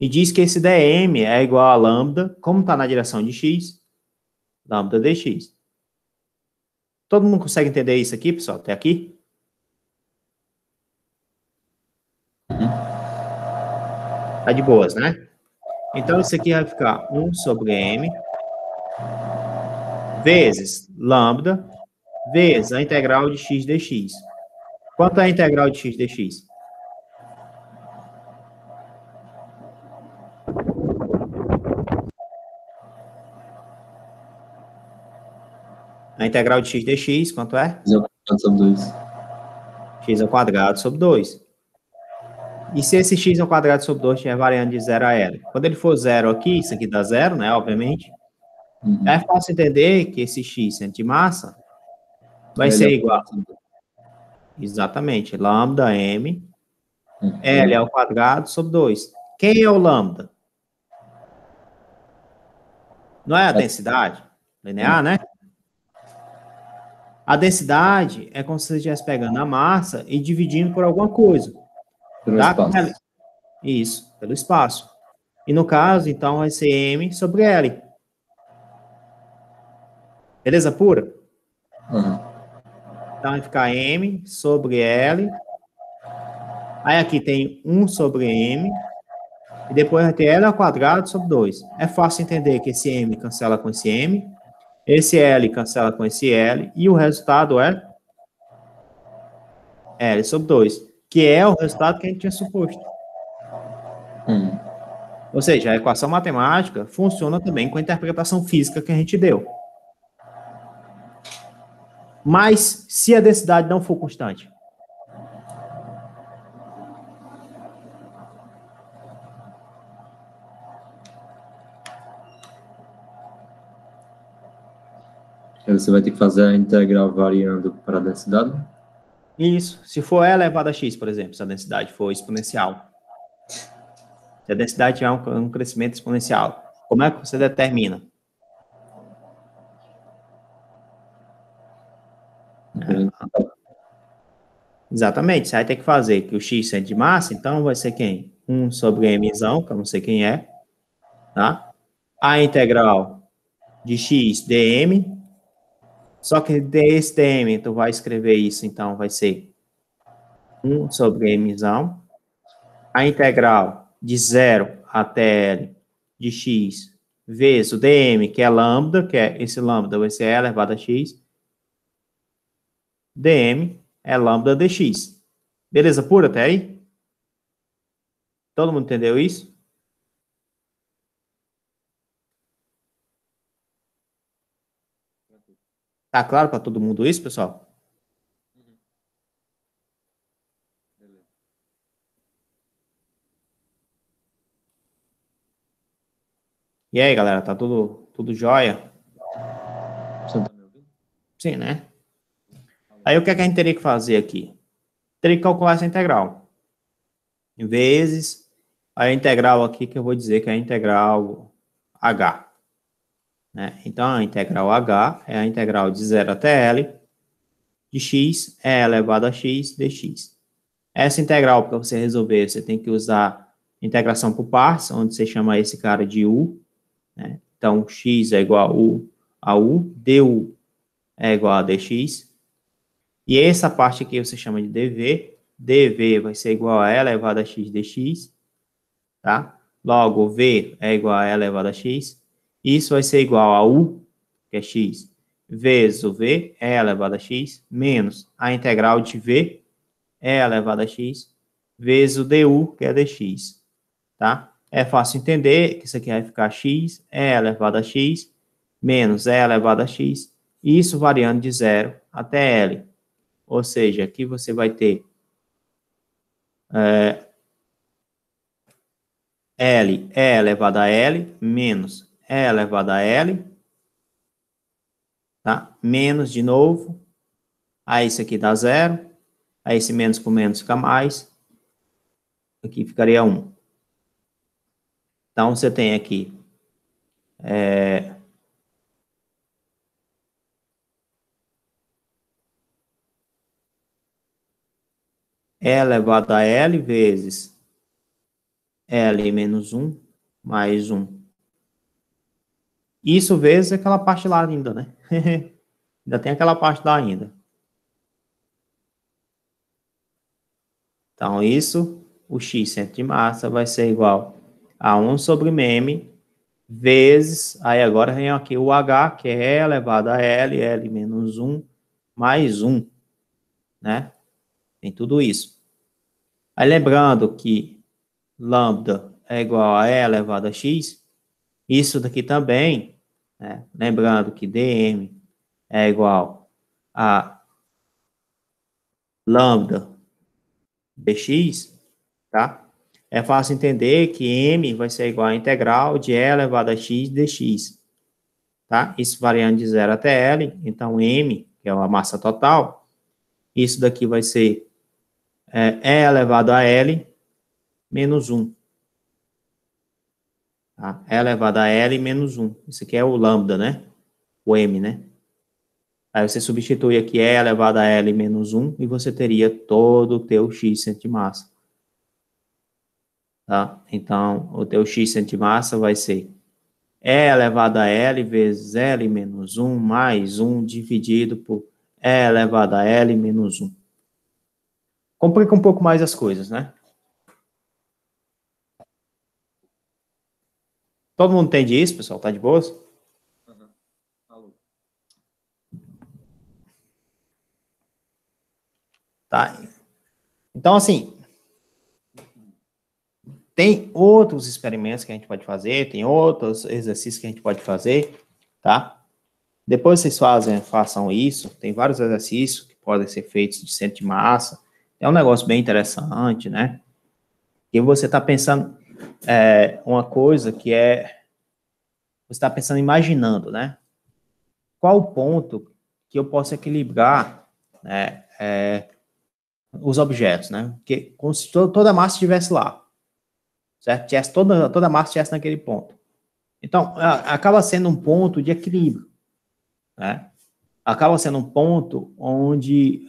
e diz que esse dm é igual a lambda, como está na direção de x, lambda dx. Todo mundo consegue entender isso aqui, pessoal, até aqui? Tá de boas, né? Então, isso aqui vai ficar 1 sobre m vezes lambda vezes a integral de x dx. Quanto é a integral de x dx? A integral de x dx, quanto é? X ao quadrado sobre 2. X ao quadrado sobre 2. E se esse x ao quadrado sobre 2 estiver variando de 0 a L? Quando ele for 0 aqui, isso aqui dá 0, né, obviamente. É fácil entender que esse x centro de massa vai ser igual. Exatamente, lambda m, L ao quadrado sobre 2. Quem é o lambda? Não é a densidade linear, né? A densidade é como se você estivesse pegando a massa e dividindo por alguma coisa. Pelo Tá? espaço. Isso, pelo espaço. E no caso, então, vai ser M sobre L. Beleza pura? Então, vai ficar M sobre L. Aí aqui tem 1 sobre M. E depois vai ter L ao quadrado sobre 2. É fácil entender que esse M cancela com esse M. Esse L cancela com esse L. E o resultado é L sobre 2. Que é o resultado que a gente tinha suposto. Ou seja, a equação matemática funciona também com a interpretação física que a gente deu. Mas, se a densidade não for constante? Aí você vai ter que fazer a integral variando para a densidade? Isso. Se for E elevado a x, por exemplo, se a densidade for exponencial. Se a densidade tiver um crescimento exponencial, como é que você determina? Exatamente. Você vai ter que fazer que o x centro de massa, então vai ser quem? 1 sobre mzão, que eu não sei quem é, tá? A integral de x dm, só que desse dm, tu vai escrever isso, então vai ser 1 sobre mzão. A integral de 0 até L de x vezes o dm, que é lambda, que é esse lambda vai ser E elevado a x, dm é lambda dx. Beleza pura até aí? Todo mundo entendeu isso? Tá claro para todo mundo isso, pessoal? E aí, galera, tá tudo jóia? Você tá me ouvindo? Sim, né? Aí o que é que a gente teria que fazer aqui? Teria que calcular essa integral. Vezes a integral aqui, que eu vou dizer que é a integral h. Né? Então, a integral h é a integral de 0 até L de x é elevado a x dx. Essa integral, para você resolver, você tem que usar integração por partes, onde você chama esse cara de u. Né? Então, x é igual a u, du é igual a dx. E essa parte aqui você chama de dv. dv vai ser igual a e elevado a x dx. Tá? Logo, v é igual a e elevado a x. Isso vai ser igual a u, que é x, vezes o v, e elevado a x, menos a integral de v, e elevado a x, vezes o du, que é dx. Tá? É fácil entender que isso aqui vai ficar x, e elevado a x, menos e elevado a x, isso variando de 0 até L. Ou seja, aqui você vai ter L e elevado a L, menos e elevado a L, tá? Menos de novo, aí isso aqui dá 0, aí esse menos com menos fica mais, aqui ficaria 1. Então, você tem aqui E elevado a L vezes L menos 1 mais 1. Isso vezes aquela parte lá ainda, né? Ainda tem aquela parte lá ainda. Então, isso, o x centro de massa vai ser igual a 1 sobre mm vezes, aí agora vem aqui o h, que é E elevado a L, L menos 1 mais 1, né? Tem tudo isso. Aí lembrando que lambda é igual a E elevado a x, isso daqui também, né? Lembrando que dm é igual a lambda dx, tá? É fácil entender que m vai ser igual a integral de E elevado a x dx, tá? Isso variando de 0 até L, então m, que é a massa total, isso daqui vai ser E elevado a L menos 1. Tá? E elevado a L menos 1. Isso aqui é o lambda, né? O m, né? Aí você substitui aqui E elevado a L menos 1 e você teria todo o teu x centro de massa. Tá? Então, o teu x centro de massa vai ser E elevado a L vezes L menos 1 mais 1 dividido por E elevado a L menos 1. Complica um pouco mais as coisas, né? Todo mundo entende isso, pessoal? Tá de boas? Tá. Então, assim, tem outros experimentos que a gente pode fazer, tem outros exercícios que a gente pode fazer, tá? Depois vocês façam isso, tem vários exercícios que podem ser feitos de centro de massa, é um negócio bem interessante, né? E você está pensando uma coisa que você está pensando, imaginando, né? Qual o ponto que eu posso equilibrar, né, os objetos, né? Porque como se toda a massa estivesse lá, certo? Tivesse toda a massa estivesse naquele ponto. Então, acaba sendo um ponto de equilíbrio, né? Acaba sendo um ponto onde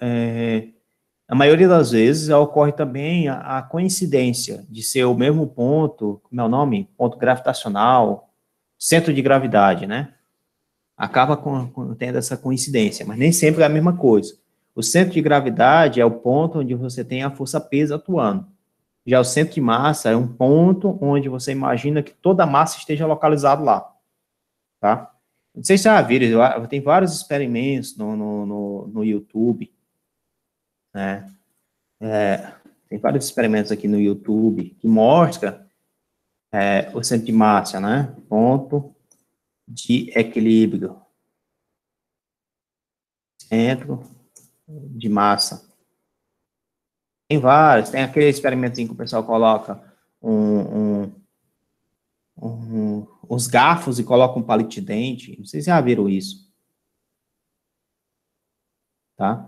Na maioria das vezes, ocorre também a coincidência de ser o mesmo ponto, como é o nome? Ponto gravitacional, centro de gravidade, né? Acaba tendo essa coincidência, mas nem sempre é a mesma coisa. O centro de gravidade é o ponto onde você tem a força-peso atuando. Já o centro de massa é um ponto onde você imagina que toda a massa esteja localizada lá, tá? Não sei se já viram, tem vários experimentos no YouTube, né? Tem vários experimentos aqui no YouTube que mostram o centro de massa, né? Ponto de equilíbrio. Centro de massa. Tem vários, tem aquele experimentinho que o pessoal coloca uns garfos e coloca um palito de dente. Não sei se já viram isso. Tá?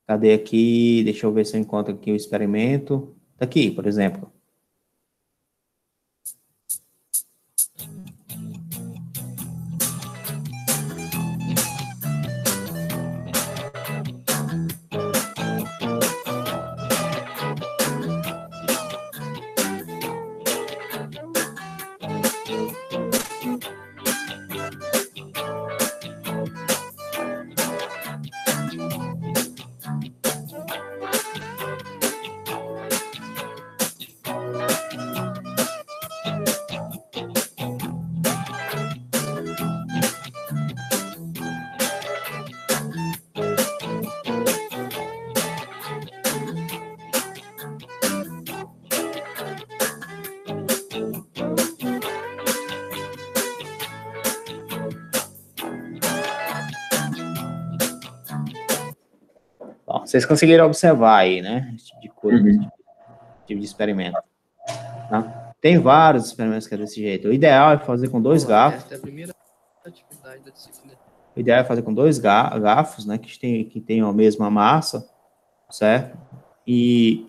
Cadê aqui? Deixa eu ver se eu encontro aqui o experimento. Tá aqui, por exemplo. Bom, vocês conseguiram observar aí, né? Esse tipo de coisa, esse tipo de experimento. Tá? Tem vários experimentos que é desse jeito. O ideal é fazer com dois garfos. Essa é a primeira atividade da disciplina. O ideal é fazer com dois garfos, né? Que tenham a mesma massa, certo? E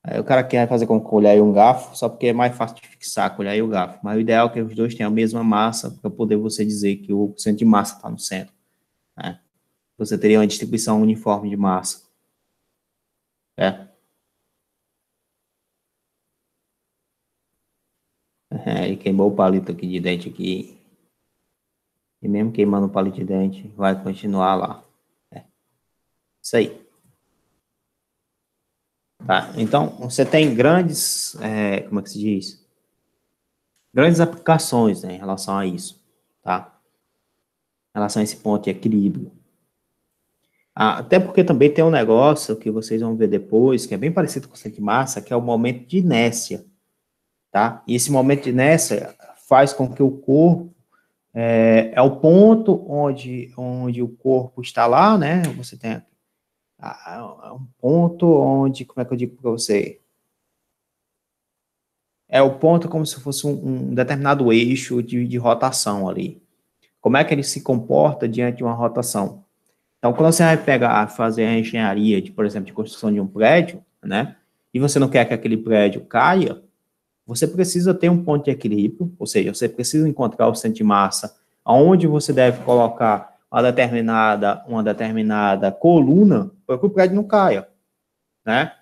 aí o cara quer fazer com colher e um garfo, só porque é mais fácil de fixar a colher e o garfo. Mas o ideal é que os dois tenham a mesma massa, para poder você dizer que o centro de massa está no centro, né? Você teria uma distribuição uniforme de massa. E queimou o palito aqui de dente aqui. E mesmo queimando o palito de dente, vai continuar lá. Isso aí. Tá? Então, você tem grandes, como é que se diz? Grandes aplicações, né, em relação a isso, tá? Em relação a esse ponto de equilíbrio. Até porque também tem um negócio que vocês vão ver depois, que é bem parecido com o centro de massa, que é o momento de inércia, tá? E esse momento de inércia faz com que o corpo, é o ponto onde o corpo está lá, né? Você tem um ponto onde, como é que eu digo para você? É o ponto como se fosse um determinado eixo de rotação ali. Como é que ele se comporta diante de uma rotação? Então, quando você vai fazer a engenharia, por exemplo, de construção de um prédio, né? E você não quer que aquele prédio caia, você precisa ter um ponto de equilíbrio, ou seja, você precisa encontrar o centro de massa, aonde você deve colocar uma determinada coluna para que o prédio não caia, né?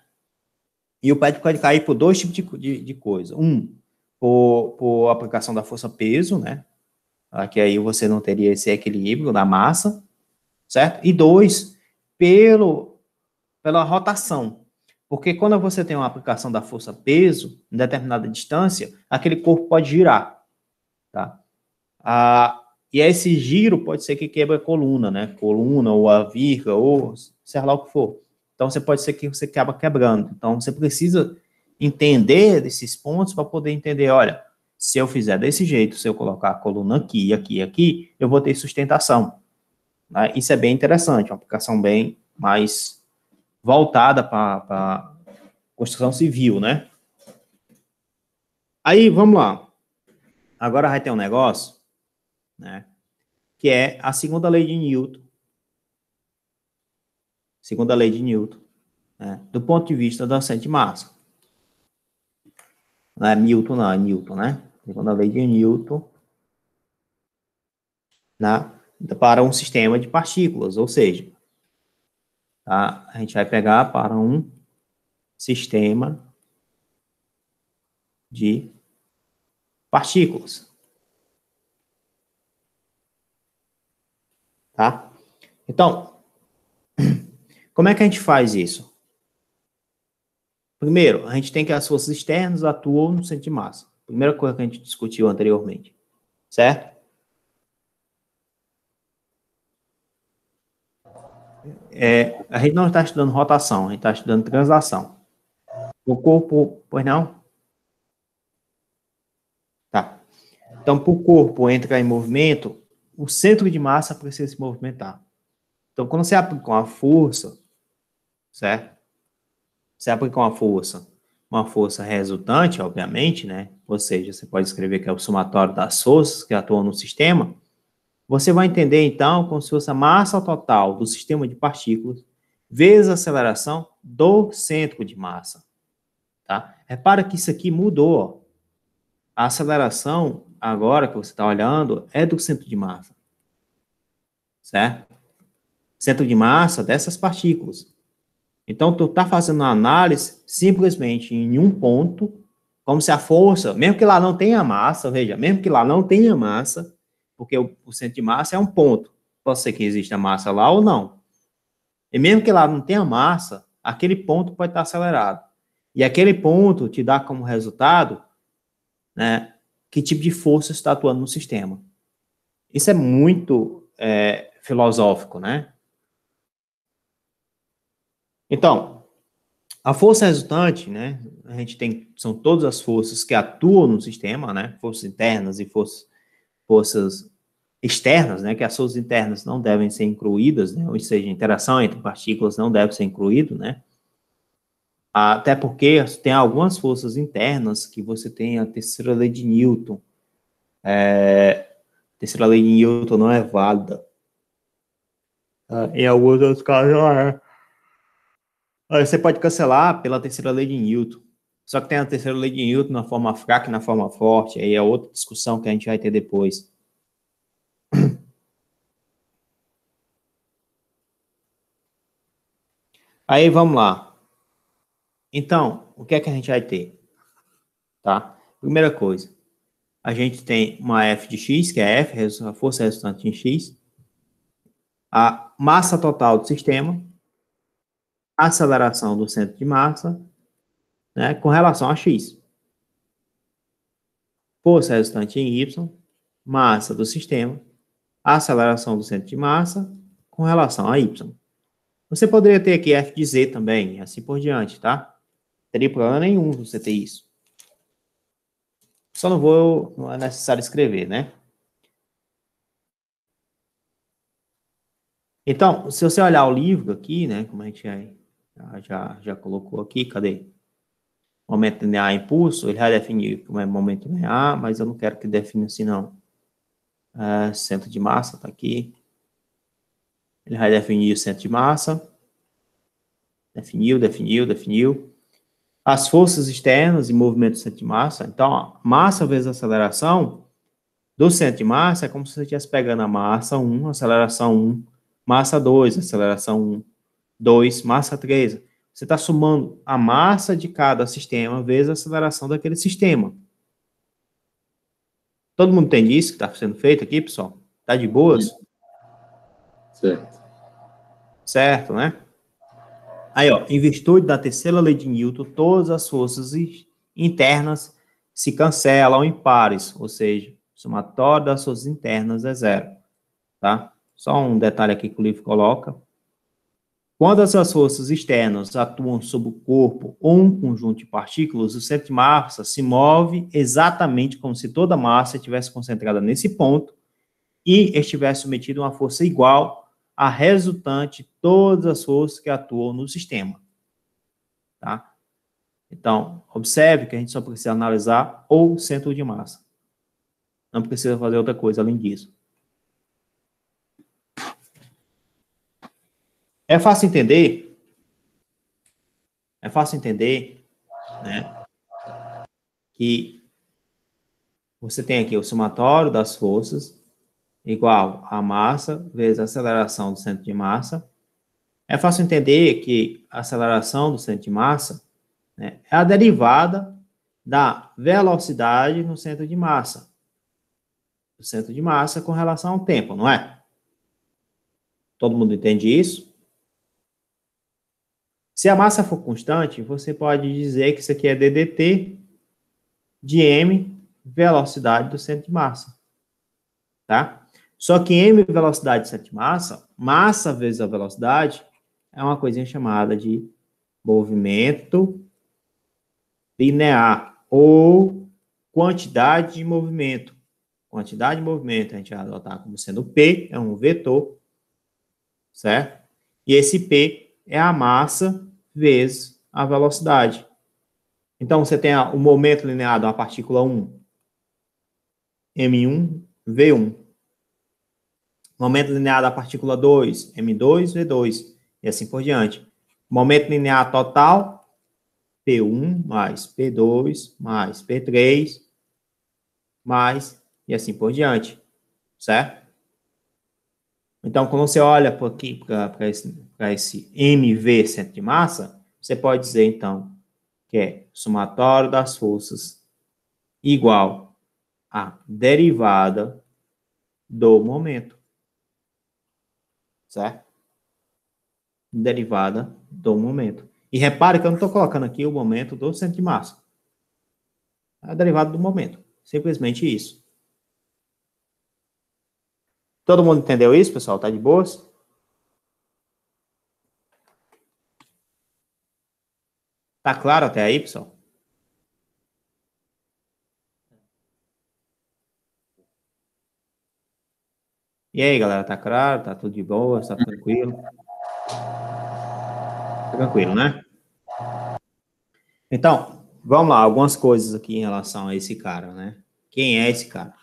E o prédio pode cair por dois tipos de coisa. Por aplicação da força-peso, né? Que aí você não teria esse equilíbrio da massa, certo? E dois, pela rotação. Porque quando você tem uma aplicação da força-peso, em determinada distância, aquele corpo pode girar, tá? E esse giro pode ser que quebre a coluna, né? Coluna, ou a viga, ou sei lá o que for. Então, pode ser que você acaba quebrando. Então, você precisa entender desses pontos para poder entender, olha, se eu fizer desse jeito, se eu colocar a coluna aqui, aqui, aqui, eu vou ter sustentação. Né? Isso é bem interessante, uma aplicação bem mais voltada para construção civil, né? Aí, vamos lá. Agora vai ter um negócio, né? Que é a segunda lei de Newton. Segunda lei de Newton, né? Do ponto de vista da centro de massa. Não é Newton, não, é Newton, né? Segunda lei de Newton, né? Para um sistema de partículas, ou seja, tá? A gente vai pegar para um sistema de partículas, tá? Então, como é que a gente faz isso? Primeiro, a gente tem que as forças externas atuam no centro de massa. Primeira coisa que a gente discutiu anteriormente, certo? A gente não está estudando rotação, a gente está estudando translação. O corpo, pois não? Tá. Então, para o corpo entrar em movimento, o centro de massa precisa se movimentar. Então, quando você aplica uma força, certo? Você aplica uma força resultante, obviamente, né? Ou seja, você pode escrever que é o somatório das forças que atuam no sistema. Você vai entender, então, como se fosse a massa total do sistema de partículas vezes a aceleração do centro de massa, tá? Repara que isso aqui mudou, ó. A aceleração, agora que você está olhando, é do centro de massa, certo? Centro de massa dessas partículas. Então, tu está fazendo uma análise simplesmente em um ponto, como se a força, mesmo que lá não tenha massa, veja, mesmo que lá não tenha massa, porque o centro de massa é um ponto. Pode ser que exista massa lá ou não. E mesmo que lá não tenha massa, aquele ponto pode estar acelerado. E aquele ponto te dá como resultado, né, que tipo de força está atuando no sistema. Isso é muito filosófico, né? Então, a força resultante, né, a gente tem, são todas as forças que atuam no sistema, né, forças internas e forças externas, né, que as forças internas não devem ser incluídas, né, ou seja, a interação entre partículas não deve ser incluído, né, até porque tem algumas forças internas que você tem a terceira lei de Newton. A terceira lei de Newton não é válida. Em alguns outros casos, ela é. Você pode cancelar pela terceira lei de Newton. Só que tem a terceira lei de Newton na forma fraca e na forma forte. Aí é outra discussão que a gente vai ter depois. Aí vamos lá. Então, o que é que a gente vai ter? Tá? Primeira coisa, a gente tem uma F de X, que é F, a força resultante em X. A massa total do sistema. A aceleração do centro de massa, né, com relação a X. Força resultante em Y, massa do sistema, a aceleração do centro de massa com relação a Y. Você poderia ter aqui F de Z também, assim por diante, tá? Não teria problema nenhum você ter isso. Só não é necessário escrever, né? Então, se você olhar o livro aqui, né, como a gente já colocou aqui, cadê? Momento linear impulso, ele vai definir como é momento linear, mas eu não quero que defina assim, não. Centro de massa, está aqui. Ele vai definir o centro de massa. Definiu. As forças externas e movimento do centro de massa. Então, ó, massa vezes aceleração do centro de massa é como se você estivesse pegando a massa 1, aceleração 1, massa 2, aceleração 1, 2, massa 3. Você está somando a massa de cada sistema vezes a aceleração daquele sistema. Todo mundo entende isso que está sendo feito aqui, pessoal? Tá de boas? Certo. Certo, né? Aí, ó, em virtude da terceira lei de Newton, todas as forças internas se cancelam em pares, ou seja, o somatório das forças internas é zero, tá? Só um detalhe aqui que o livro coloca. Quando essas forças externas atuam sobre o corpo ou um conjunto de partículas, o centro de massa se move exatamente como se toda a massa estivesse concentrada nesse ponto e estivesse submetida a uma força igual à resultante de todas as forças que atuam no sistema. Tá? Então, observe que a gente só precisa analisar o centro de massa. Não precisa fazer outra coisa além disso. É fácil entender? É fácil entender, né, que você tem aqui o somatório das forças igual a massa vezes a aceleração do centro de massa, É fácil entender que a aceleração do centro de massa, né, é a derivada da velocidade no centro de massa. O centro de massa com relação ao tempo, não é? Todo mundo entende isso? Se a massa for constante, você pode dizer que isso aqui é ddt de m, velocidade do centro de massa. Tá? Só que m, velocidade do centro de massa, massa vezes a velocidade, é uma coisinha chamada de movimento linear, ou quantidade de movimento. Quantidade de movimento a gente vai adotar como sendo P, é um vetor, certo? E esse P é a massa vezes a velocidade. Então, você tem o momento linear de uma partícula 1, M1, V1. Momento linear da partícula 2, M2, V2, e assim por diante. Momento linear total, P1 mais P2 mais P3, mais, e assim por diante, certo? Então, quando você olha por aqui para esse MV, centro de massa, você pode dizer, então, que é somatório das forças igual a derivada do momento, certo? Derivada do momento. E repare que eu não estou colocando aqui o momento do centro de massa. É a derivada do momento. Simplesmente isso. Todo mundo entendeu isso, pessoal? Tá de boas? Tá claro até aí, pessoal? E aí, galera, tá claro? Tá tudo de boa? Tá tranquilo? Tranquilo, né? Então, vamos lá, algumas coisas aqui em relação a esse cara, né? Quem é esse cara?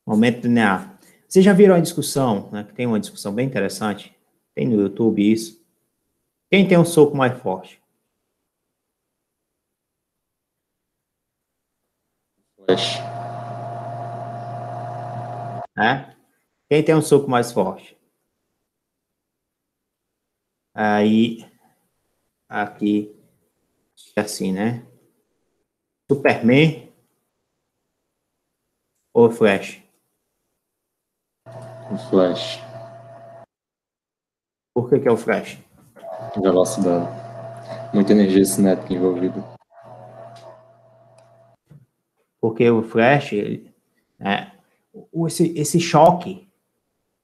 Momento linear. Vocês já viram a discussão, né? Que tem uma discussão bem interessante. Tem no YouTube isso. Quem tem um soco mais forte? Flash. Né? Quem tem um soco mais forte? Aí, aqui, assim, né? Superman ou Flash? O Flash. Por que é o Flash? Velocidade. Muita energia cinética envolvida. Porque o Flash, né, esse choque,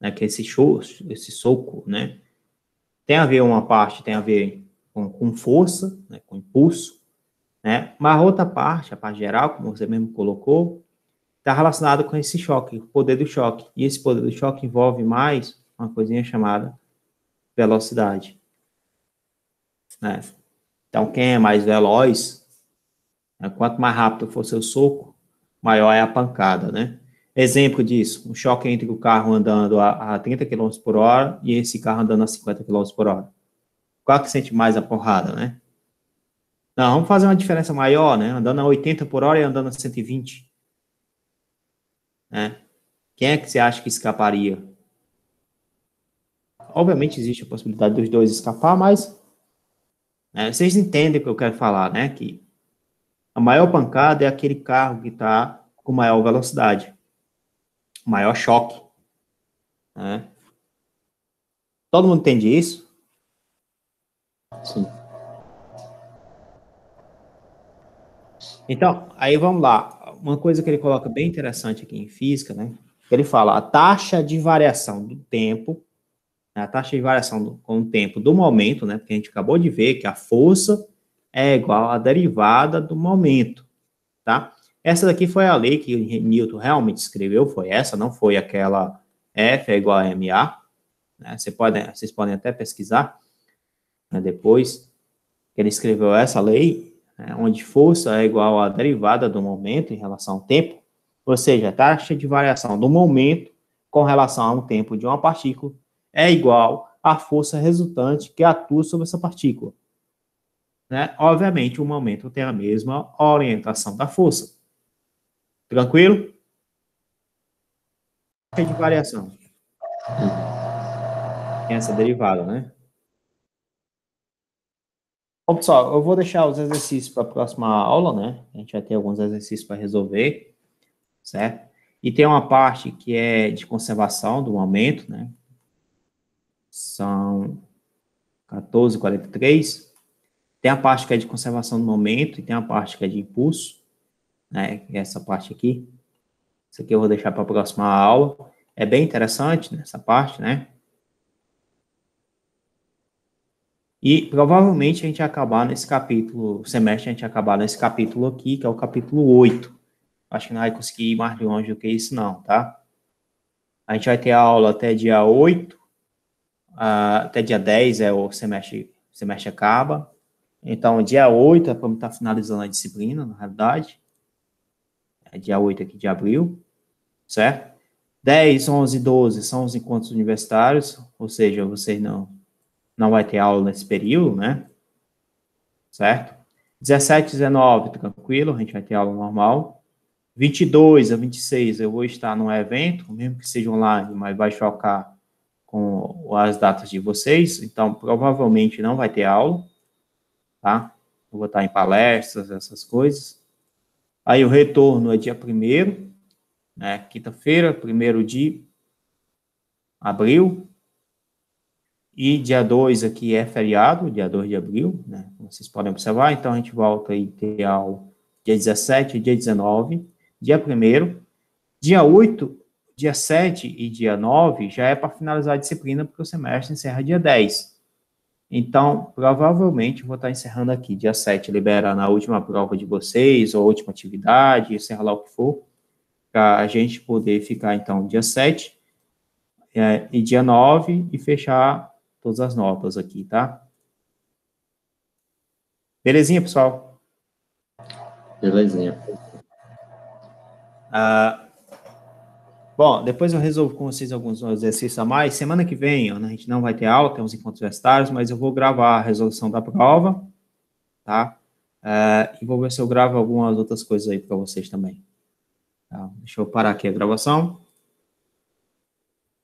né, que esse soco, né, tem a ver uma parte, tem a ver com força, né, com impulso, né, mas a outra parte, a parte geral, como você mesmo colocou, está relacionado com esse choque, o poder do choque. E esse poder do choque envolve mais uma coisinha chamada velocidade, né? Então, quem é mais veloz, né, quanto mais rápido for seu soco, maior é a pancada, né? Exemplo disso, um choque entre o carro andando a 30 km por hora e esse carro andando a 50 km por hora. Qual que sente mais a porrada, né? Não, vamos fazer uma diferença maior, né? Andando a 80 por hora e andando a 120. Né? Quem é que você acha que escaparia? Obviamente existe a possibilidade dos dois escapar, mas vocês entendem o que eu quero falar, né? Que a maior pancada é aquele carro que está com maior velocidade, maior choque. Né? Todo mundo entende isso? Sim. Então, aí vamos lá. Uma coisa que ele coloca bem interessante aqui em física, né? Ele fala a taxa de variação do tempo, a taxa de variação com o tempo do momento, né? Porque a gente acabou de ver que a força é igual à derivada do momento, tá? Essa daqui foi a lei que Newton realmente escreveu, foi essa, não foi aquela F é igual a ma, né? Vocês podem até pesquisar, né, depois que ele escreveu essa lei, né, onde força é igual à derivada do momento em relação ao tempo, ou seja, a taxa de variação do momento com relação a um tempo de uma partícula é igual à força resultante que atua sobre essa partícula. Né? Obviamente, o momento tem a mesma orientação da força. Tranquilo? de variação. Tem essa derivada, né? Bom, pessoal, eu vou deixar os exercícios para a próxima aula, né? A gente vai ter alguns exercícios para resolver, certo? E tem uma parte que é de conservação do momento, né? São 14h43. Tem a parte que é de conservação do momento e tem a parte que é de impulso, né? Essa parte aqui. Isso aqui eu vou deixar para a próxima aula. É bem interessante nessa parte, né? E provavelmente a gente vai acabar nesse capítulo, o semestre a gente vai acabar nesse capítulo aqui, que é o capítulo 8. Acho que não vai conseguir ir mais longe do que isso não, tá? A gente vai ter aula até dia 8, até dia 10 o semestre acaba. Então, dia 8 é para estar finalizando a disciplina, na realidade. É dia 8 aqui de abril, certo? 10, 11, 12 são os encontros universitários, ou seja, vocês não vai ter aula nesse período, né? Certo? 17, 19, tranquilo, a gente vai ter aula normal. 22 a 26 eu vou estar num evento, mesmo que seja online, mas vai chocar com as datas de vocês, então provavelmente não vai ter aula, tá? Eu vou estar em palestras, essas coisas. Aí o retorno é dia 1º, né? Quinta-feira, 1º de abril. E dia 2 aqui é feriado, dia 2 de abril, né? Como vocês podem observar, então a gente volta aí ter aula dia 17 e dia 19, dia 1º, dia 8, dia 7 e dia 9 já é para finalizar a disciplina, porque o semestre encerra dia 10. Então, provavelmente, vou estar encerrando aqui, dia 7, liberando a última prova de vocês, ou a última atividade, encerra lá o que for, para a gente poder ficar, então, dia 7 e dia 9 e fechar todas as notas aqui, tá? Belezinha, pessoal? Belezinha. Bom, depois eu resolvo com vocês alguns exercícios a mais. Semana que vem, a gente não vai ter aula, tem uns encontros universitários, mas eu vou gravar a resolução da prova, tá? E vou ver se eu gravo algumas outras coisas aí para vocês também. Tá? Deixa eu parar aqui a gravação.